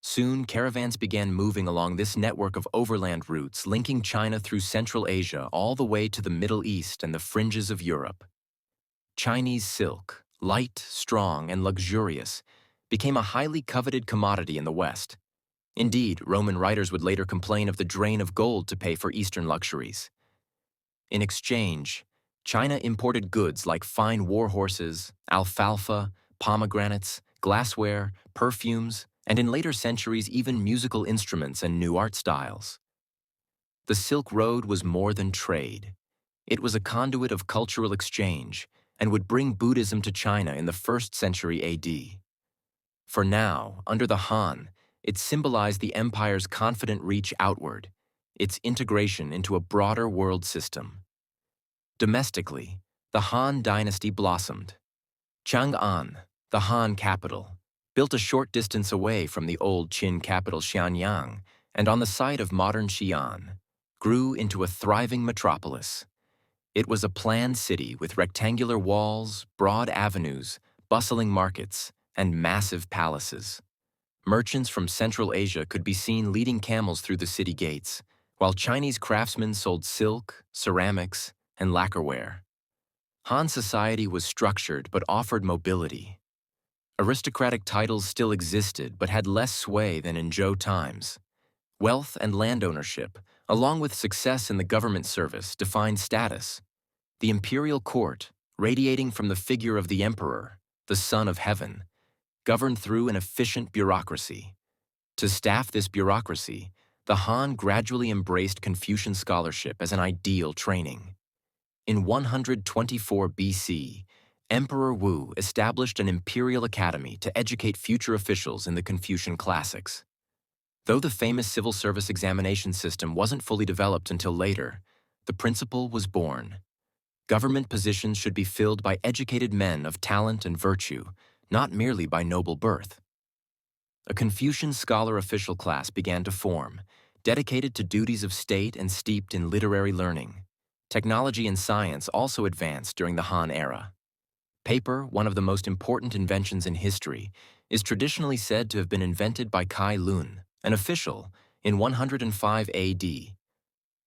A: Soon, caravans began moving along this network of overland routes linking China through Central Asia all the way to the Middle East and the fringes of Europe. Chinese silk, light, strong, and luxurious, became a highly coveted commodity in the West. Indeed, Roman writers would later complain of the drain of gold to pay for Eastern luxuries. In exchange, China imported goods like fine war horses, alfalfa, pomegranates, glassware, perfumes, and in later centuries even musical instruments and new art styles. The Silk Road was more than trade. It was a conduit of cultural exchange and would bring Buddhism to China in the 1st century AD. For now, under the Han, it symbolized the empire's confident reach outward, its integration into a broader world system. Domestically, the Han dynasty blossomed. Chang'an, the Han capital, built a short distance away from the old Qin capital Xianyang and on the site of modern Xi'an, grew into a thriving metropolis. It was a planned city with rectangular walls, broad avenues, bustling markets, and massive palaces. Merchants from Central Asia could be seen leading camels through the city gates, while Chinese craftsmen sold silk, ceramics, and lacquerware. Han society was structured but offered mobility. Aristocratic titles still existed but had less sway than in Zhou times. Wealth and land ownership, along with success in the government service, defined status. The imperial court, radiating from the figure of the emperor, the son of heaven, governed through an efficient bureaucracy. To staff this bureaucracy, the Han gradually embraced Confucian scholarship as an ideal training. In 124 BC, Emperor Wu established an imperial academy to educate future officials in the Confucian classics. Though the famous civil service examination system wasn't fully developed until later, the principle was born. Government positions should be filled by educated men of talent and virtue, not merely by noble birth. A Confucian scholar official class began to form, dedicated to duties of state and steeped in literary learning. Technology and science also advanced during the Han era. Paper, one of the most important inventions in history, is traditionally said to have been invented by Kai Lun, an official, in 105 AD.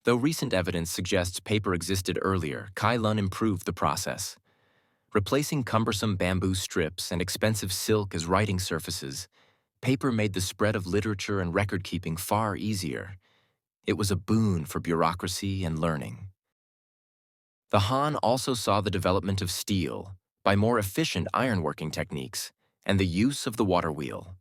A: Though recent evidence suggests paper existed earlier, Kai Lun improved the process. Replacing cumbersome bamboo strips and expensive silk as writing surfaces, paper made the spread of literature and record-keeping far easier. It was a boon for bureaucracy and learning. The Han also saw the development of steel by more efficient ironworking techniques and the use of the water wheel.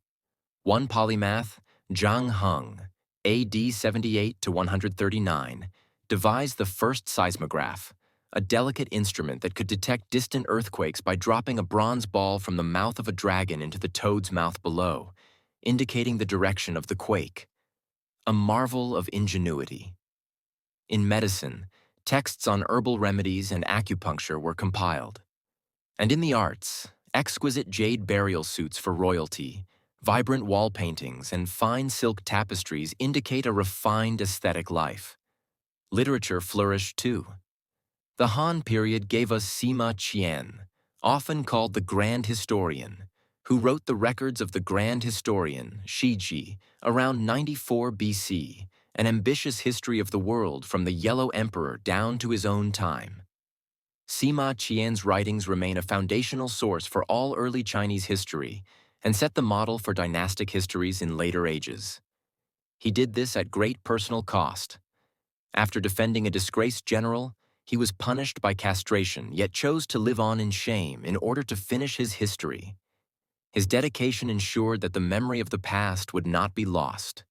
A: One polymath, Zhang Heng, AD 78 to 139, devised the first seismograph, a delicate instrument that could detect distant earthquakes by dropping a bronze ball from the mouth of a dragon into the toad's mouth below, indicating the direction of the quake. A marvel of ingenuity. In medicine, texts on herbal remedies and acupuncture were compiled. And in the arts, exquisite jade burial suits for royalty, vibrant wall paintings, and fine silk tapestries indicate a refined aesthetic life. Literature flourished too. The Han period gave us Sima Qian, often called the Grand Historian, who wrote the records of the grand historian Shiji around 94 BC, an ambitious history of the world from the Yellow Emperor down to his own time. Sima Qian's writings remain a foundational source for all early Chinese history and set the model for dynastic histories in later ages. He did this at great personal cost. After defending a disgraced general, he was punished by castration, yet chose to live on in shame in order to finish his history. His dedication ensured that the memory of the past would not be lost.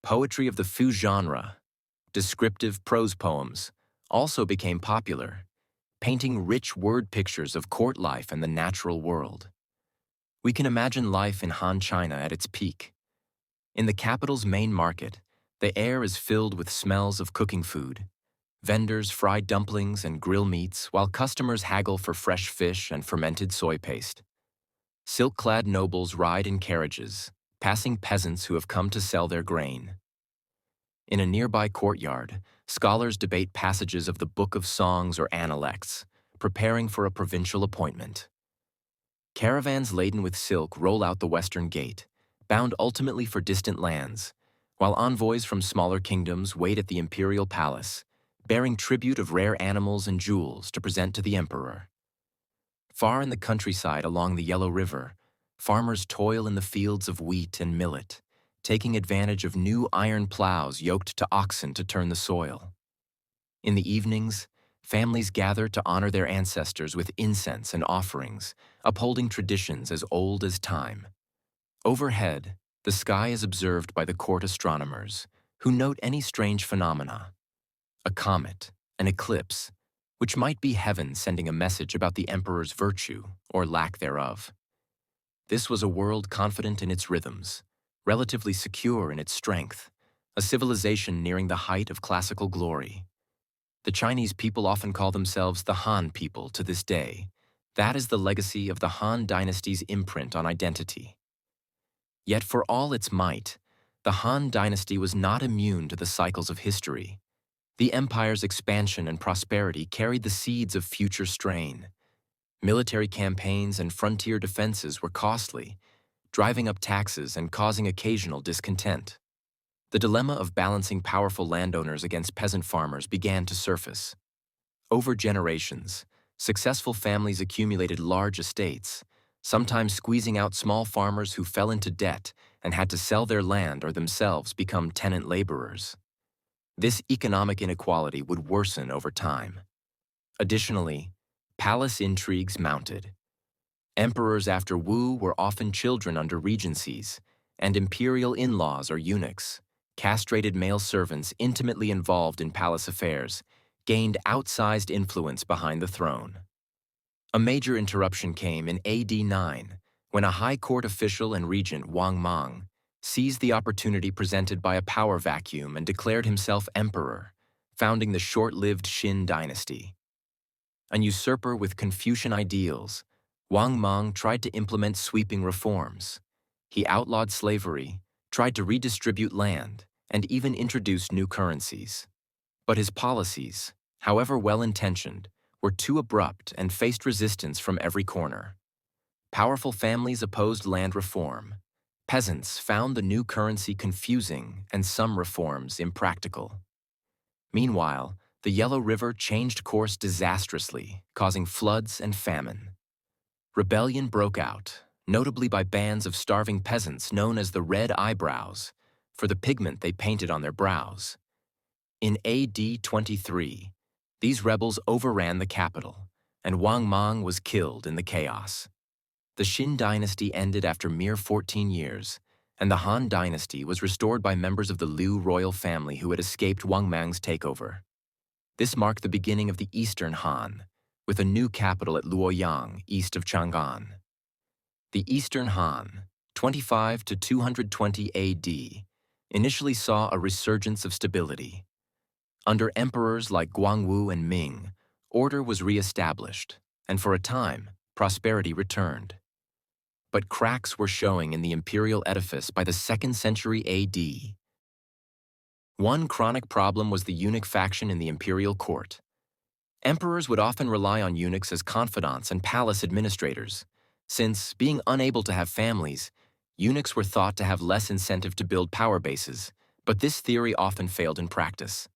A: Poetry of the Fu genre, descriptive prose poems, also became popular, painting rich word pictures of court life and the natural world. We can imagine life in Han China at its peak. In the capital's main market, the air is filled with smells of cooking food. Vendors fry dumplings and grill meats while customers haggle for fresh fish and fermented soy paste. Silk-clad nobles ride in carriages, passing peasants who have come to sell their grain. In a nearby courtyard, scholars debate passages of the Book of Songs or Analects, preparing for a provincial appointment. Caravans laden with silk roll out the western gate, bound ultimately for distant lands, while envoys from smaller kingdoms wait at the imperial palace, bearing tribute of rare animals and jewels to present to the emperor. Far in the countryside along the Yellow River, farmers toil in the fields of wheat and millet, taking advantage of new iron plows yoked to oxen to turn the soil. In the evenings, families gather to honor their ancestors with incense and offerings, upholding traditions as old as time. Overhead, the sky is observed by the court astronomers, who note any strange phenomena. A comet, an eclipse, which might be heaven sending a message about the emperor's virtue or lack thereof. This was a world confident in its rhythms, relatively secure in its strength, a civilization nearing the height of classical glory. The Chinese people often call themselves the Han people to this day. That is the legacy of the Han dynasty's imprint on identity. Yet for all its might, the Han dynasty was not immune to the cycles of history. The empire's expansion and prosperity carried the seeds of future strain. Military campaigns and frontier defenses were costly, driving up taxes and causing occasional discontent. The dilemma of balancing powerful landowners against peasant farmers began to surface. Over generations, successful families accumulated large estates, sometimes squeezing out small farmers who fell into debt and had to sell their land or themselves become tenant laborers. This economic inequality would worsen over time. Additionally, palace intrigues mounted. Emperors after Wu were often children under regencies, and imperial in-laws or eunuchs, castrated male servants intimately involved in palace affairs, gained outsized influence behind the throne. A major interruption came in AD 9, when a high court official and regent Wang Mang seized the opportunity presented by a power vacuum and declared himself emperor, founding the short-lived Qin dynasty. An usurper with Confucian ideals, Wang Mang tried to implement sweeping reforms. He outlawed slavery, tried to redistribute land, and even introduced new currencies. But his policies, however well-intentioned, were too abrupt and faced resistance from every corner. Powerful families opposed land reform. Peasants found the new currency confusing and some reforms impractical. Meanwhile, the Yellow River changed course disastrously, causing floods and famine. Rebellion broke out, notably by bands of starving peasants known as the Red Eyebrows, for the pigment they painted on their brows. In AD 23, these rebels overran the capital, and Wang Mang was killed in the chaos. The Qin dynasty ended after mere 14 years, and the Han dynasty was restored by members of the Liu royal family who had escaped Wang Mang's takeover. This marked the beginning of the Eastern Han, with a new capital at Luoyang, east of Chang'an. The Eastern Han, 25 to 220 AD, initially saw a resurgence of stability. Under emperors like Guangwu and Ming, order was re-established, and for a time, prosperity returned. But cracks were showing in the imperial edifice by the 2nd century AD. One chronic problem was the eunuch faction in the imperial court. Emperors would often rely on eunuchs as confidants and palace administrators, since, being unable to have families, eunuchs were thought to have less incentive to build power bases, but this theory often failed in practice.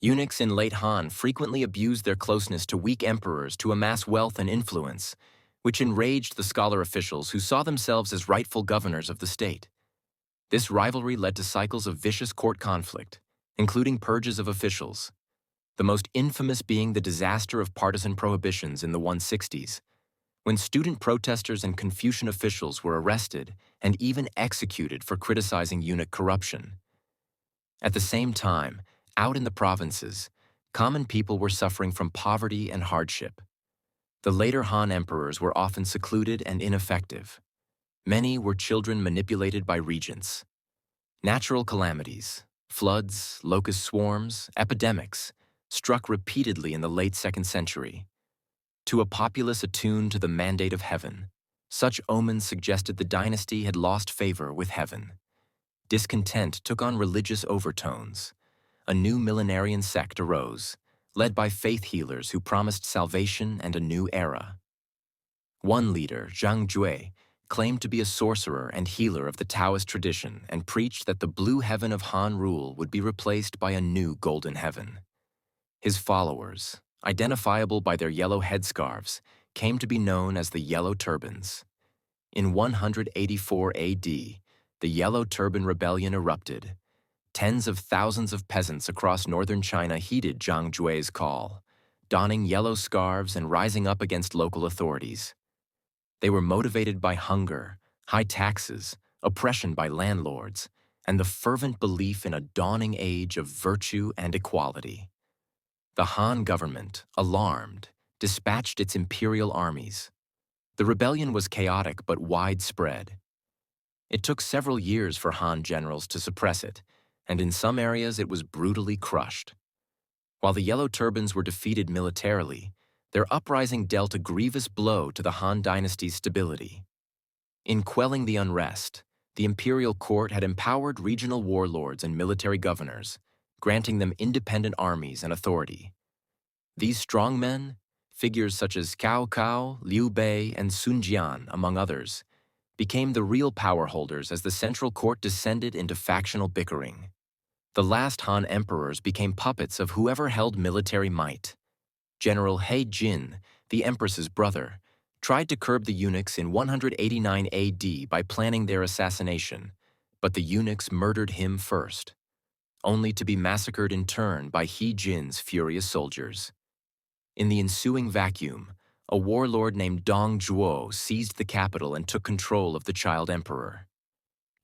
A: Eunuchs in late Han frequently abused their closeness to weak emperors to amass wealth and influence, which enraged the scholar officials who saw themselves as rightful governors of the state. This rivalry led to cycles of vicious court conflict, including purges of officials, the most infamous being the disaster of partisan prohibitions in the 160s, when student protesters and Confucian officials were arrested and even executed for criticizing eunuch corruption. At the same time, out in the provinces, common people were suffering from poverty and hardship. The later Han emperors were often secluded and ineffective. Many were children manipulated by regents. Natural calamities, floods, locust swarms, epidemics, struck repeatedly in the late 2nd century. To a populace attuned to the mandate of heaven, such omens suggested the dynasty had lost favor with heaven. Discontent took on religious overtones. A new millenarian sect arose, led by faith healers who promised salvation and a new era. One leader, Zhang Jue, claimed to be a sorcerer and healer of the Taoist tradition and preached that the blue heaven of Han rule would be replaced by a new golden heaven. His followers, identifiable by their yellow headscarves, came to be known as the Yellow Turbans. In 184 AD, the Yellow Turban Rebellion erupted. Tens of thousands of peasants across northern China heeded Zhang Jue's call, donning yellow scarves and rising up against local authorities. They were motivated by hunger, high taxes, oppression by landlords, and the fervent belief in a dawning age of virtue and equality. The Han government, alarmed, dispatched its imperial armies. The rebellion was chaotic but widespread. It took several years for Han generals to suppress it, and in some areas it was brutally crushed. While the Yellow Turbans were defeated militarily, their uprising dealt a grievous blow to the Han dynasty's stability. In quelling the unrest, the imperial court had empowered regional warlords and military governors, granting them independent armies and authority. These strongmen, figures such as Cao Cao, Liu Bei, and Sun Jian, among others, became the real power holders as the central court descended into factional bickering. The last Han emperors became puppets of whoever held military might. General He Jin, the empress's brother, tried to curb the eunuchs in 189 AD by planning their assassination, but the eunuchs murdered him first, only to be massacred in turn by He Jin's furious soldiers. In the ensuing vacuum, a warlord named Dong Zhuo seized the capital and took control of the child emperor.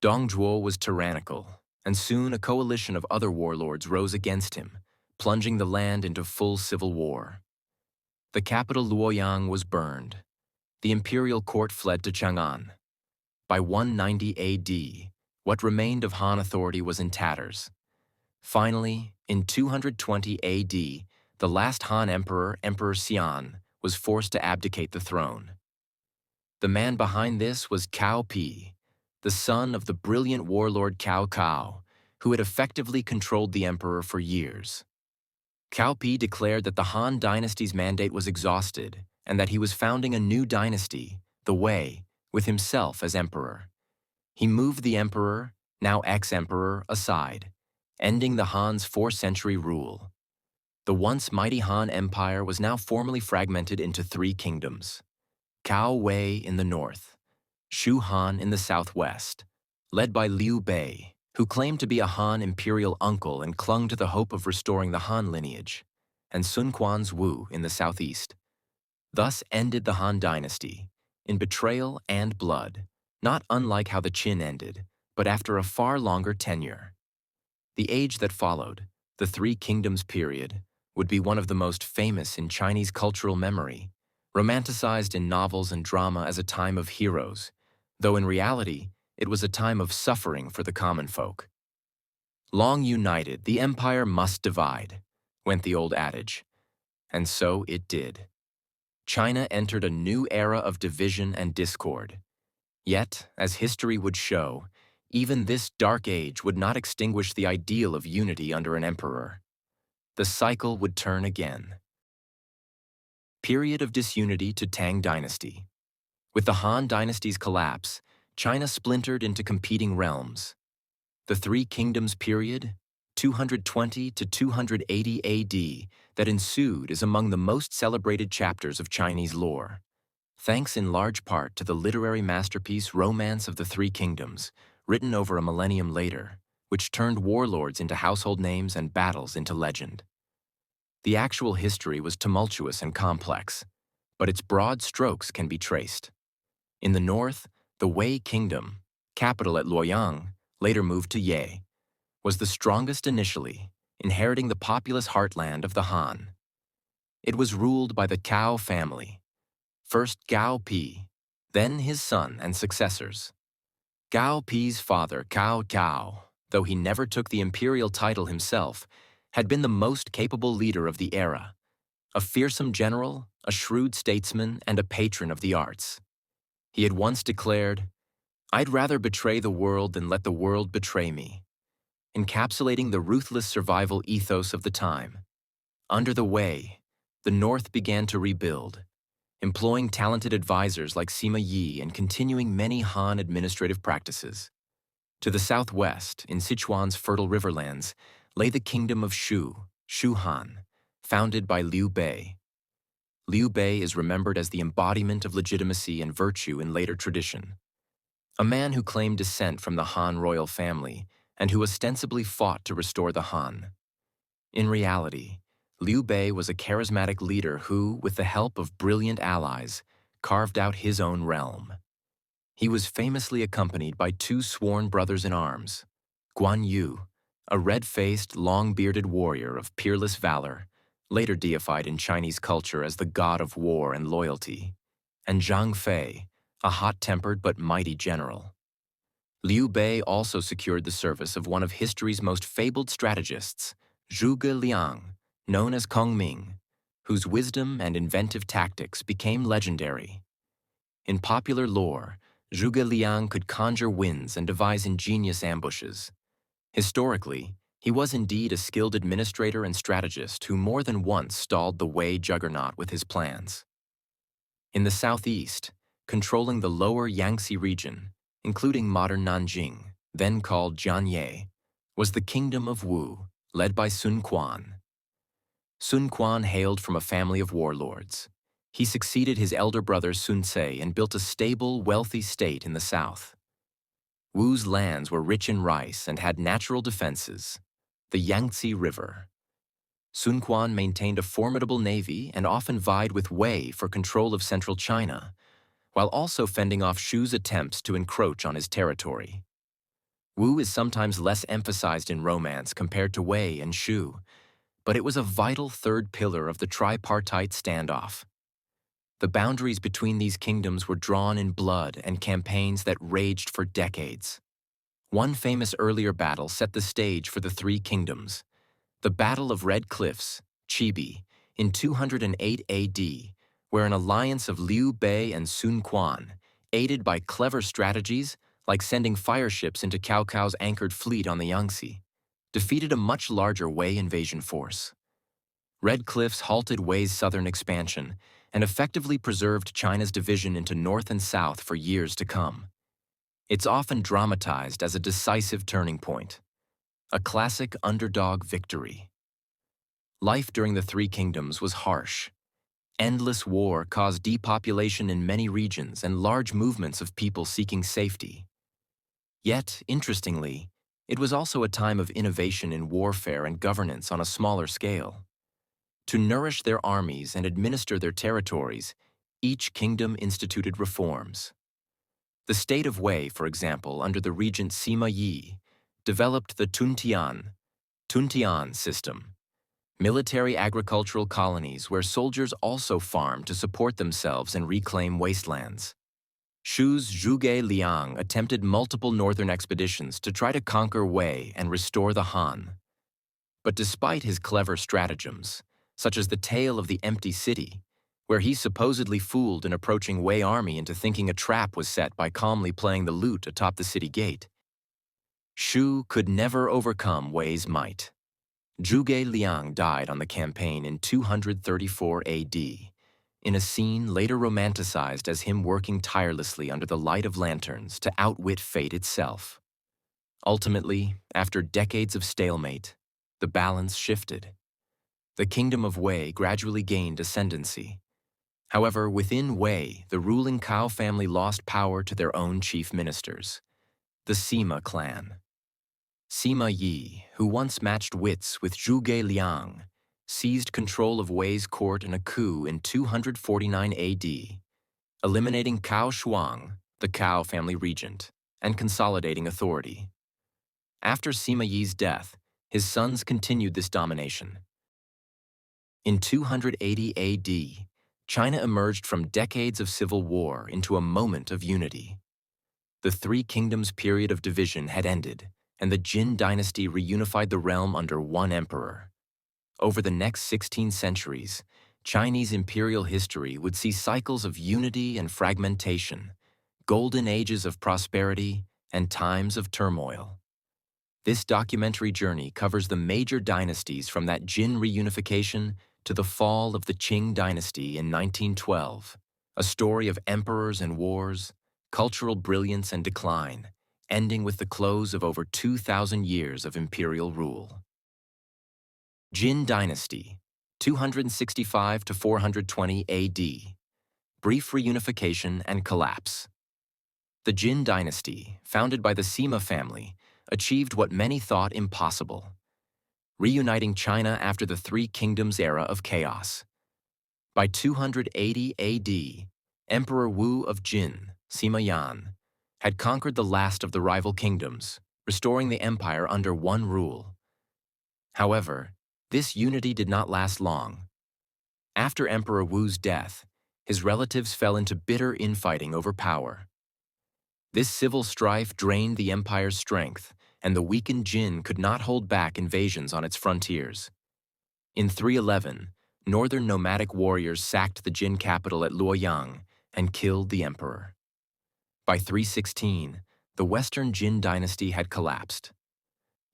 A: Dong Zhuo was tyrannical, and soon a coalition of other warlords rose against him, plunging the land into full civil war. The capital Luoyang was burned. The imperial court fled to Chang'an. By 190 AD, what remained of Han authority was in tatters. Finally, in 220 AD, the last Han emperor, Emperor Xian, was forced to abdicate the throne. The man behind this was Cao Pi, the son of the brilliant warlord Cao Cao, who had effectively controlled the emperor for years. Cao Pi declared that the Han dynasty's mandate was exhausted and that he was founding a new dynasty, the Wei, with himself as emperor. He moved the emperor, now ex-emperor, aside, ending the Han's 4th-century rule. The once mighty Han Empire was now formally fragmented into 3 kingdoms: Cao Wei in the north, Shu Han in the southwest, led by Liu Bei, who claimed to be a Han imperial uncle and clung to the hope of restoring the Han lineage, and Sun Quan's Wu in the southeast. Thus ended the Han dynasty, in betrayal and blood, not unlike how the Qin ended, but after a far longer tenure. The age that followed, the 3 Kingdoms period, would be one of the most famous in Chinese cultural memory, romanticized in novels and drama as a time of heroes, though in reality, it was a time of suffering for the common folk. Long united, the empire must divide, went the old adage, and so it did. China entered a new era of division and discord. Yet, as history would show, even this dark age would not extinguish the ideal of unity under an emperor. The cycle would turn again. Period of disunity to Tang Dynasty. With the Han dynasty's collapse, China splintered into competing realms. The Three Kingdoms period, 220 to 280 AD, that ensued is among the most celebrated chapters of Chinese lore. Thanks in large part to the literary masterpiece Romance of the Three Kingdoms, written over a millennium later, which turned warlords into household names and battles into legend. The actual history was tumultuous and complex, but its broad strokes can be traced. In the north, the Wei Kingdom, capital at Luoyang, later moved to Ye, was the strongest initially, inheriting the populous heartland of the Han. It was ruled by the Cao family, first Gao Pi, then his son and successors. Gao Pi's father, Cao Cao, though he never took the imperial title himself, had been the most capable leader of the era, a fearsome general, a shrewd statesman, and a patron of the arts. He had once declared, "I'd rather betray the world than let the world betray me," encapsulating the ruthless survival ethos of the time. Under the Wei, the North began to rebuild, employing talented advisors like Sima Yi and continuing many Han administrative practices. To the southwest, in Sichuan's fertile riverlands, lay the kingdom of Shu, Shu Han, founded by Liu Bei. Liu Bei is remembered as the embodiment of legitimacy and virtue in later tradition. A man who claimed descent from the Han royal family and who ostensibly fought to restore the Han. In reality, Liu Bei was a charismatic leader who, with the help of brilliant allies, carved out his own realm. He was famously accompanied by two sworn brothers-in-arms, Guan Yu, a red-faced, long-bearded warrior of peerless valor, later deified in Chinese culture as the god of war and loyalty, and Zhang Fei, a hot-tempered but mighty general. Liu Bei also secured the service of one of history's most fabled strategists, Zhuge Liang, known as Kong Ming, whose wisdom and inventive tactics became legendary. In popular lore, Zhuge Liang could conjure winds and devise ingenious ambushes. Historically, he was indeed a skilled administrator and strategist who more than once stalled the Wei juggernaut with his plans. In the southeast, controlling the lower Yangtze region, including modern Nanjing, then called Jianye, was the kingdom of Wu, led by Sun Quan. Sun Quan hailed from a family of warlords. He succeeded his elder brother Sun Ce and built a stable, wealthy state in the south. Wu's lands were rich in rice and had natural defenses, the Yangtze River. Sun Quan maintained a formidable navy and often vied with Wei for control of central China, while also fending off Shu's attempts to encroach on his territory. Wu is sometimes less emphasized in romance compared to Wei and Shu, but it was a vital third pillar of the tripartite standoff. The boundaries between these kingdoms were drawn in blood and campaigns that raged for decades. One famous earlier battle set the stage for the Three Kingdoms, the Battle of Red Cliffs, Chibi, in 208 AD, where an alliance of Liu Bei and Sun Quan, aided by clever strategies like sending fire ships into Cao Cao's anchored fleet on the Yangtze, defeated a much larger Wei invasion force. Red Cliffs halted Wei's southern expansion and effectively preserved China's division into north and south for years to come. It's often dramatized as a decisive turning point, a classic underdog victory. Life during the Three Kingdoms was harsh. Endless war caused depopulation in many regions and large movements of people seeking safety. Yet, interestingly, it was also a time of innovation in warfare and governance on a smaller scale. To nourish their armies and administer their territories, each kingdom instituted reforms. The state of Wei, for example, under the regent Sima Yi, developed the Tuntian system, military agricultural colonies where soldiers also farmed to support themselves and reclaim wastelands. Shu's Zhuge Liang attempted multiple northern expeditions to try to conquer Wei and restore the Han. But despite his clever stratagems, such as the tale of the empty city, where he supposedly fooled an approaching Wei army into thinking a trap was set by calmly playing the lute atop the city gate, Shu could never overcome Wei's might. Zhuge Liang died on the campaign in 234 AD, in a scene later romanticized as him working tirelessly under the light of lanterns to outwit fate itself. Ultimately, after decades of stalemate, the balance shifted. The kingdom of Wei gradually gained ascendancy. However, within Wei, the ruling Cao family lost power to their own chief ministers, the Sima clan. Sima Yi, who once matched wits with Zhuge Liang, seized control of Wei's court in a coup in 249 AD, eliminating Cao Shuang, the Cao family regent, and consolidating authority. After Sima Yi's death, his sons continued this domination. In 280 AD, China emerged from decades of civil war into a moment of unity. The Three Kingdoms period of division had ended, and the Jin dynasty reunified the realm under one emperor. Over the next 16 centuries, Chinese imperial history would see cycles of unity and fragmentation, golden ages of prosperity, and times of turmoil. This documentary journey covers the major dynasties from that Jin reunification to the fall of the Qing dynasty in 1912, a story of emperors and wars, cultural brilliance and decline, ending with the close of over 2,000 years of imperial rule. Jin Dynasty, 265 to 420 AD. Brief reunification and collapse. The Jin Dynasty, founded by the Sima family, achieved what many thought impossible, reuniting China after the Three Kingdoms era of chaos. By 280 AD, Emperor Wu of Jin, Sima Yan, had conquered the last of the rival kingdoms, restoring the empire under one rule. However, this unity did not last long. After Emperor Wu's death, his relatives fell into bitter infighting over power. This civil strife drained the empire's strength, and the weakened Jin could not hold back invasions on its frontiers. In 311, northern nomadic warriors sacked the Jin capital at Luoyang and killed the emperor. By 316, the western Jin dynasty had collapsed.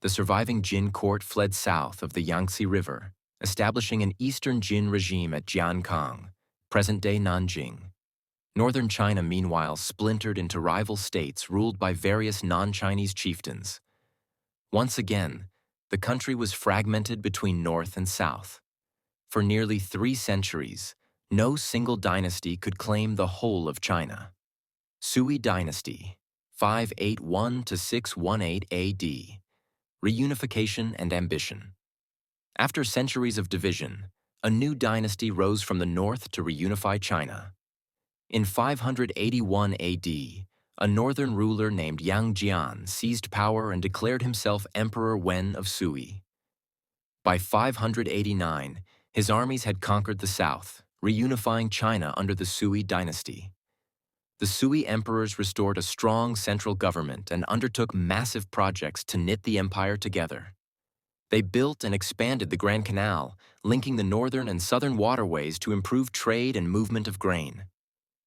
A: The surviving Jin court fled south of the Yangtze River, establishing an eastern Jin regime at Jiankang, present-day Nanjing. Northern China, meanwhile, splintered into rival states ruled by various non-Chinese chieftains. Once again, the country was fragmented between north and south. For nearly 3 centuries, no single dynasty could claim the whole of China. Sui Dynasty, 581 to 618 AD. Reunification and ambition. After centuries of division, a new dynasty rose from the north to reunify China. In 581 AD, a northern ruler named Yang Jian seized power and declared himself Emperor Wen of Sui. By 589, his armies had conquered the south, reunifying China under the Sui dynasty. The Sui emperors restored a strong central government and undertook massive projects to knit the empire together. They built and expanded the Grand Canal, linking the northern and southern waterways to improve trade and movement of grain.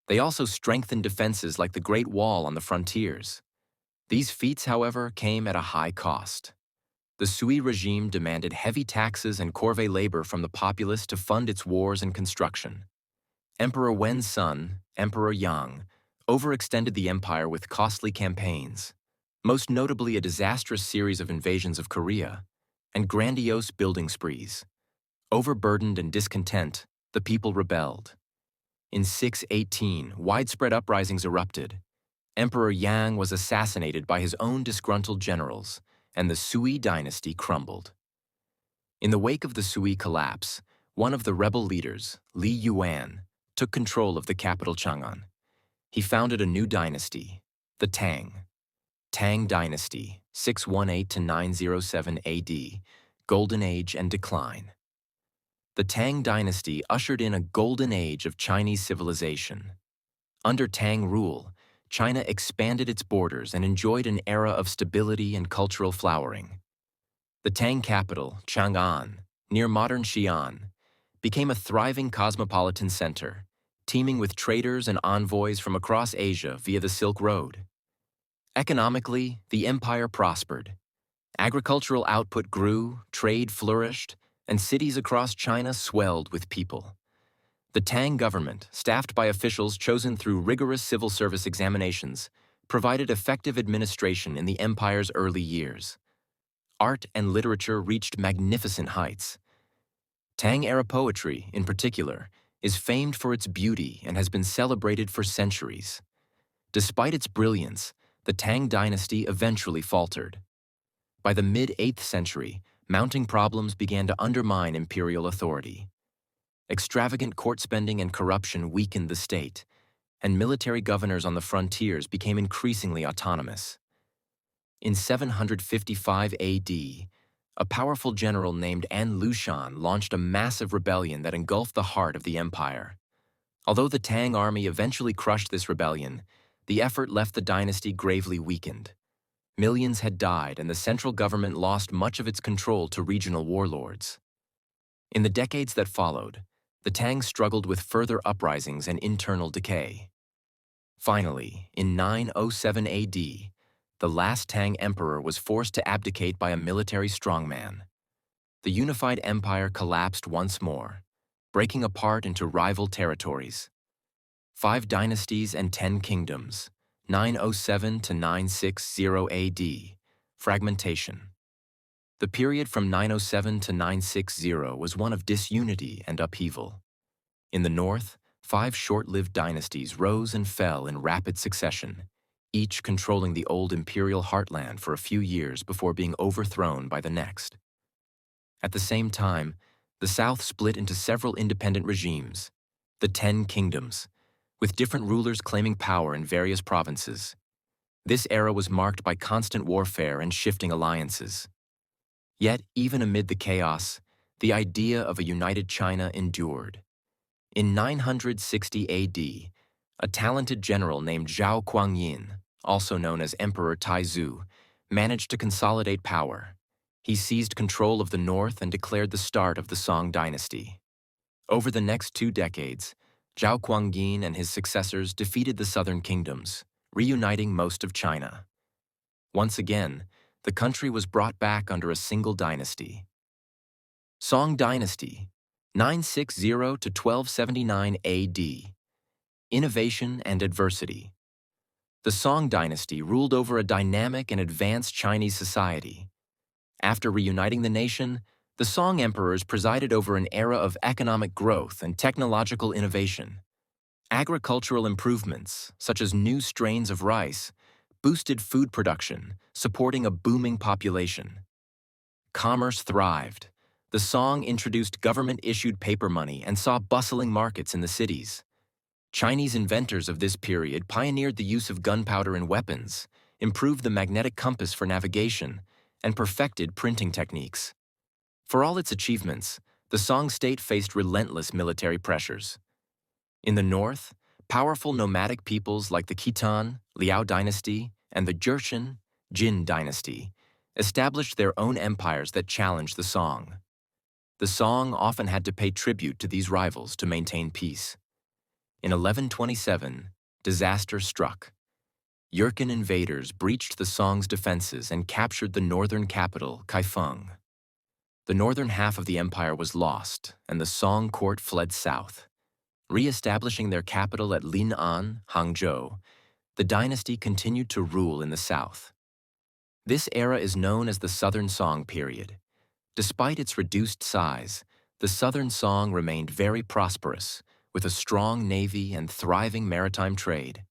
A: They also strengthened defenses like the Great Wall on the frontiers. These feats, however, came at a high cost. The Sui regime demanded heavy taxes and corvée labor from the populace to fund its wars and construction. Emperor Wen's son, Emperor Yang, overextended the empire with costly campaigns, most notably a disastrous series of invasions of Korea, and grandiose building sprees. Overburdened and discontent, the people rebelled. In 618, widespread uprisings erupted. Emperor Yang was assassinated by his own disgruntled generals, and the Sui dynasty crumbled. In the wake of the Sui collapse, one of the rebel leaders, Li Yuan, took control of the capital Chang'an. He founded a new dynasty, the Tang. Tang Dynasty, 618 to 907 AD, Golden Age and Decline. The Tang Dynasty ushered in a golden age of Chinese civilization. Under Tang rule, China expanded its borders and enjoyed an era of stability and cultural flowering. The Tang capital, Chang'an, near modern Xi'an, became a thriving cosmopolitan center, teeming with traders and envoys from across Asia via the Silk Road. Economically, the empire prospered. Agricultural output grew, trade flourished, and cities across China swelled with people. The Tang government, staffed by officials chosen through rigorous civil service examinations, provided effective administration in the empire's early years. Art and literature reached magnificent heights. Tang-era poetry, in particular, is famed for its beauty and has been celebrated for centuries. Despite its brilliance, the Tang dynasty eventually faltered. By the mid-8th century, mounting problems began to undermine imperial authority. Extravagant court spending and corruption weakened the state, and military governors on the frontiers became increasingly autonomous. In 755 AD, a powerful general named An Lushan launched a massive rebellion that engulfed the heart of the empire. Although the Tang army eventually crushed this rebellion, the effort left the dynasty gravely weakened. Millions had died, and the central government lost much of its control to regional warlords. In the decades that followed, the Tang struggled with further uprisings and internal decay. Finally, in 907 AD, the last Tang emperor was forced to abdicate by a military strongman. The unified empire collapsed once more, breaking apart into rival territories. 5 dynasties and 10 kingdoms, 907 to 960 AD, fragmentation. The period from 907 to 960 was one of disunity and upheaval. In the north, 5 short-lived dynasties rose and fell in rapid succession, each controlling the old imperial heartland for a few years before being overthrown by the next. At the same time, the south split into several independent regimes, the 10 kingdoms, with different rulers claiming power in various provinces. This era was marked by constant warfare and shifting alliances. Yet, even amid the chaos, the idea of a united China endured. In 960 AD, a talented general named Zhao Guangyin, also known as Emperor Taizu, managed to consolidate power. He seized control of the north and declared the start of the Song dynasty. Over the next 2 decades, Zhao Guangyin and his successors defeated the southern kingdoms, reuniting most of China. Once again, the country was brought back under a single dynasty. Song Dynasty, 960 to 1279 AD. Innovation and adversity. The Song dynasty ruled over a dynamic and advanced Chinese society. After reuniting the nation, the Song emperors presided over an era of economic growth and technological innovation. Agricultural improvements, such as new strains of rice, boosted food production, supporting a booming population. Commerce thrived. The Song introduced government-issued paper money and saw bustling markets in the cities. Chinese inventors of this period pioneered the use of gunpowder in weapons, improved the magnetic compass for navigation, and perfected printing techniques. For all its achievements, the Song state faced relentless military pressures. In the north, powerful nomadic peoples like the Khitan, Liao dynasty, and the Jurchen, Jin dynasty established their own empires that challenged the Song. The Song often had to pay tribute to these rivals to maintain peace. In 1127, disaster struck. Jurchen invaders breached the Song's defenses and captured the northern capital, Kaifeng. The northern half of the empire was lost, and the Song court fled south. Re-establishing their capital at Lin'an, Hangzhou, the dynasty continued to rule in the south. This era is known as the Southern Song period. Despite its reduced size, the Southern Song remained very prosperous, with a strong navy and thriving maritime trade.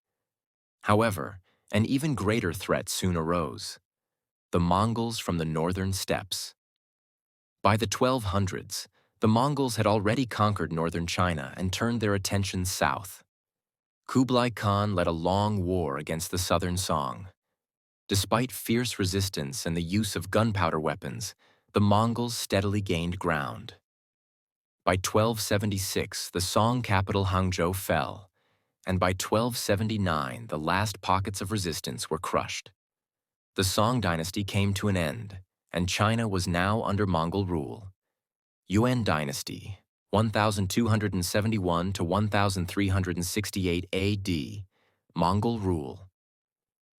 A: However, an even greater threat soon arose: the Mongols from the northern steppes. By the 1200s, the Mongols had already conquered northern China and turned their attention south. Kublai Khan led a long war against the Southern Song. Despite fierce resistance and the use of gunpowder weapons, the Mongols steadily gained ground. By 1276, the Song capital Hangzhou fell, and by 1279, the last pockets of resistance were crushed. The Song dynasty came to an end, and China was now under Mongol rule. Yuan dynasty, 1271 to 1368 AD, Mongol rule.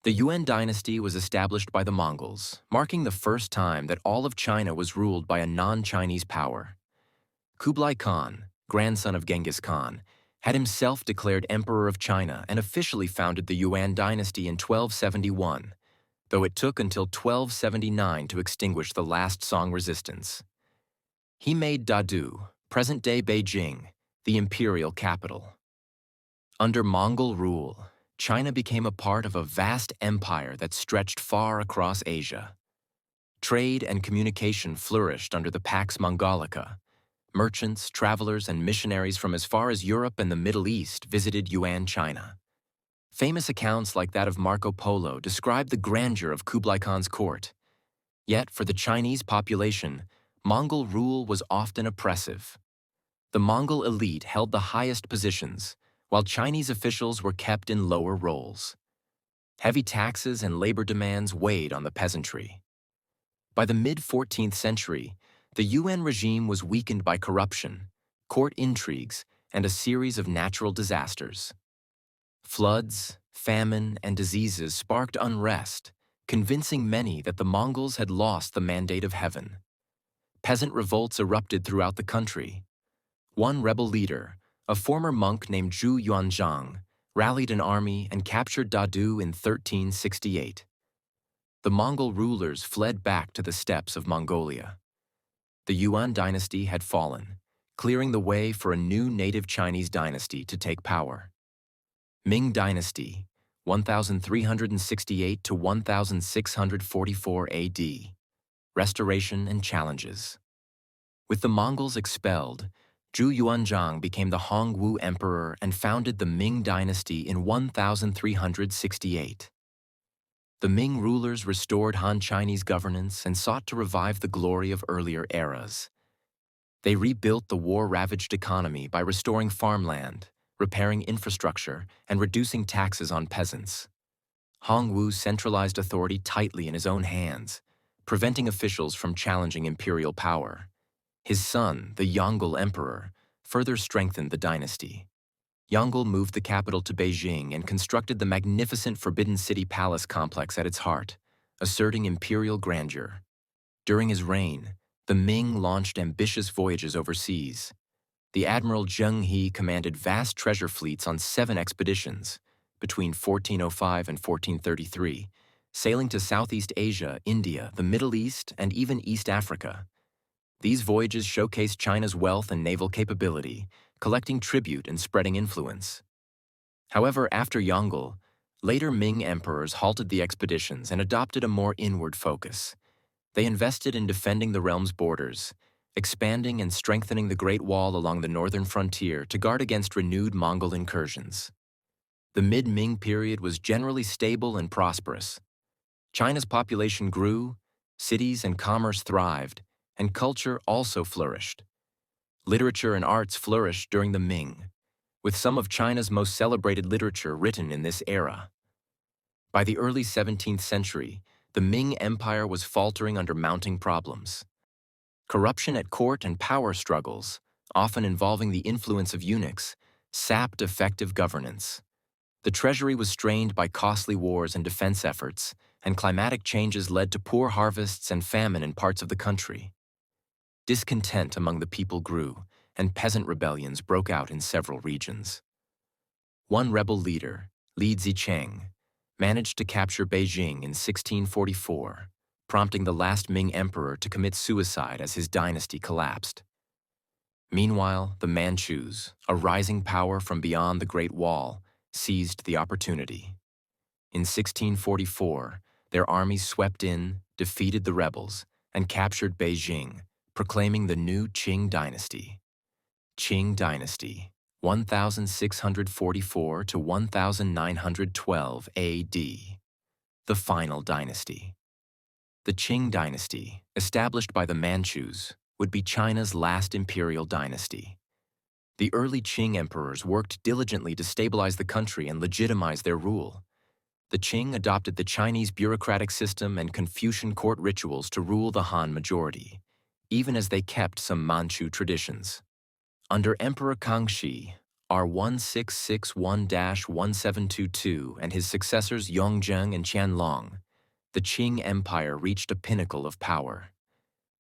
A: The Yuan dynasty was established by the Mongols, marking the first time that all of China was ruled by a non-Chinese power. Kublai Khan, grandson of Genghis Khan, had himself declared Emperor of China and officially founded the Yuan dynasty in 1271, though it took until 1279 to extinguish the last Song resistance. He made Dadu, present-day Beijing, the imperial capital. Under Mongol rule, China became a part of a vast empire that stretched far across Asia. Trade and communication flourished under the Pax Mongolica. Merchants, travelers, and missionaries from as far as Europe and the Middle East visited Yuan China. Famous accounts like that of Marco Polo describe the grandeur of Kublai Khan's court. Yet, for the Chinese population, Mongol rule was often oppressive. The Mongol elite held the highest positions, while Chinese officials were kept in lower roles. Heavy taxes and labor demands weighed on the peasantry. By the mid-14th century, the Yuan regime was weakened by corruption, court intrigues, and a series of natural disasters. Floods, famine, and diseases sparked unrest, convincing many that the Mongols had lost the mandate of heaven. Peasant revolts erupted throughout the country. One rebel leader, a former monk named Zhu Yuanzhang, rallied an army and captured Dadu in 1368. The Mongol rulers fled back to the steppes of Mongolia. The Yuan dynasty had fallen, clearing the way for a new native Chinese dynasty to take power. Ming Dynasty, 1368 to 1644 AD. Restoration and challenges. With the Mongols expelled, Zhu Yuanzhang became the Hongwu Emperor and founded the Ming Dynasty in 1368. The Ming rulers restored Han Chinese governance and sought to revive the glory of earlier eras. They rebuilt the war-ravaged economy by restoring farmland, repairing infrastructure, and reducing taxes on peasants. Hongwu centralized authority tightly in his own hands, preventing officials from challenging imperial power. His son, the Yongle Emperor, further strengthened the dynasty. Yongle moved the capital to Beijing and constructed the magnificent Forbidden City Palace complex at its heart, asserting imperial grandeur. During his reign, the Ming launched ambitious voyages overseas. The Admiral Zheng He commanded vast treasure fleets on 7 expeditions, between 1405 and 1433, sailing to Southeast Asia, India, the Middle East, and even East Africa. These voyages showcased China's wealth and naval capability, collecting tribute and spreading influence. However, after Yongle, later Ming emperors halted the expeditions and adopted a more inward focus. They invested in defending the realm's borders, expanding and strengthening the Great Wall along the northern frontier to guard against renewed Mongol incursions. The mid-Ming period was generally stable and prosperous. China's population grew, cities and commerce thrived, and culture also flourished. Literature and arts flourished during the Ming, with some of China's most celebrated literature written in this era. By the early 17th century, the Ming Empire was faltering under mounting problems. Corruption at court and power struggles, often involving the influence of eunuchs, sapped effective governance. The treasury was strained by costly wars and defense efforts, and climatic changes led to poor harvests and famine in parts of the country. Discontent among the people grew, and peasant rebellions broke out in several regions. One rebel leader, Li Zicheng, managed to capture Beijing in 1644, prompting the last Ming emperor to commit suicide as his dynasty collapsed. Meanwhile, the Manchus, a rising power from beyond the Great Wall, seized the opportunity. In 1644, their armies swept in, defeated the rebels, and captured Beijing, proclaiming the new Qing dynasty. Qing dynasty, 1644 to 1912 AD. The final dynasty. The Qing dynasty, established by the Manchus, would be China's last imperial dynasty. The early Qing emperors worked diligently to stabilize the country and legitimize their rule. The Qing adopted the Chinese bureaucratic system and Confucian court rituals to rule the Han majority, even as they kept some Manchu traditions. Under Emperor Kangxi, R1661-1722, and his successors Yongzheng and Qianlong, the Qing Empire reached a pinnacle of power.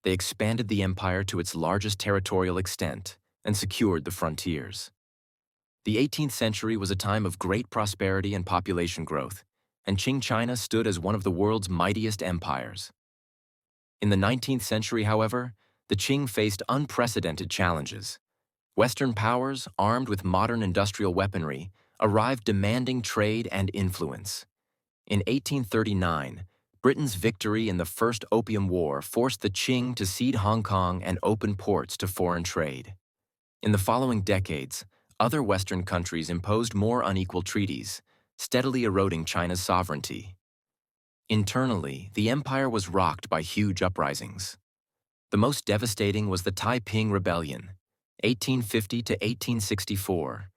A: They expanded the empire to its largest territorial extent, and secured the frontiers. The 18th century was a time of great prosperity and population growth, and Qing China stood as one of the world's mightiest empires. In the 19th century, however, the Qing faced unprecedented challenges. Western powers, armed with modern industrial weaponry, arrived demanding trade and influence. In 1839, Britain's victory in the First Opium War forced the Qing to cede Hong Kong and open ports to foreign trade. In the following decades, other Western countries imposed more unequal treaties, steadily eroding China's sovereignty. Internally, the empire was rocked by huge uprisings. The most devastating was the Taiping Rebellion, 1850 to 1864,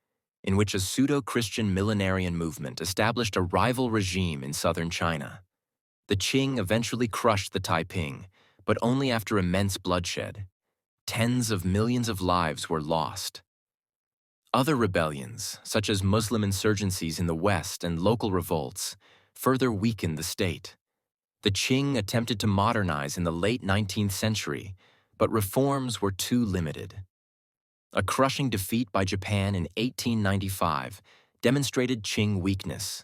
A: in which a pseudo-Christian millenarian movement established a rival regime in southern China. The Qing eventually crushed the Taiping, but only after immense bloodshed. Tens of millions of lives were lost. Other rebellions, such as Muslim insurgencies in the West and local revolts, further weakened the state. The Qing attempted to modernize in the late 19th century, but reforms were too limited. A crushing defeat by Japan in 1895 demonstrated Qing weakness.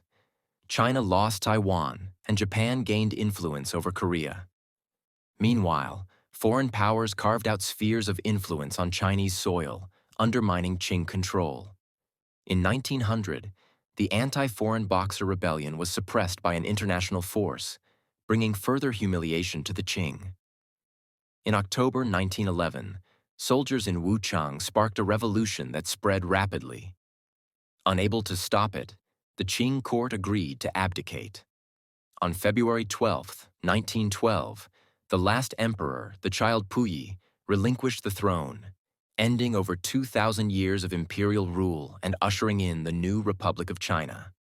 A: China lost Taiwan, and Japan gained influence over Korea. Meanwhile, foreign powers carved out spheres of influence on Chinese soil, undermining Qing control. In 1900, the anti-foreign Boxer Rebellion was suppressed by an international force, bringing further humiliation to the Qing. In October 1911, soldiers in Wuchang sparked a revolution that spread rapidly. Unable to stop it, the Qing court agreed to abdicate. On February 12, 1912, the last emperor, the child Puyi, relinquished the throne, ending over 2,000 years of imperial rule and ushering in the new Republic of China.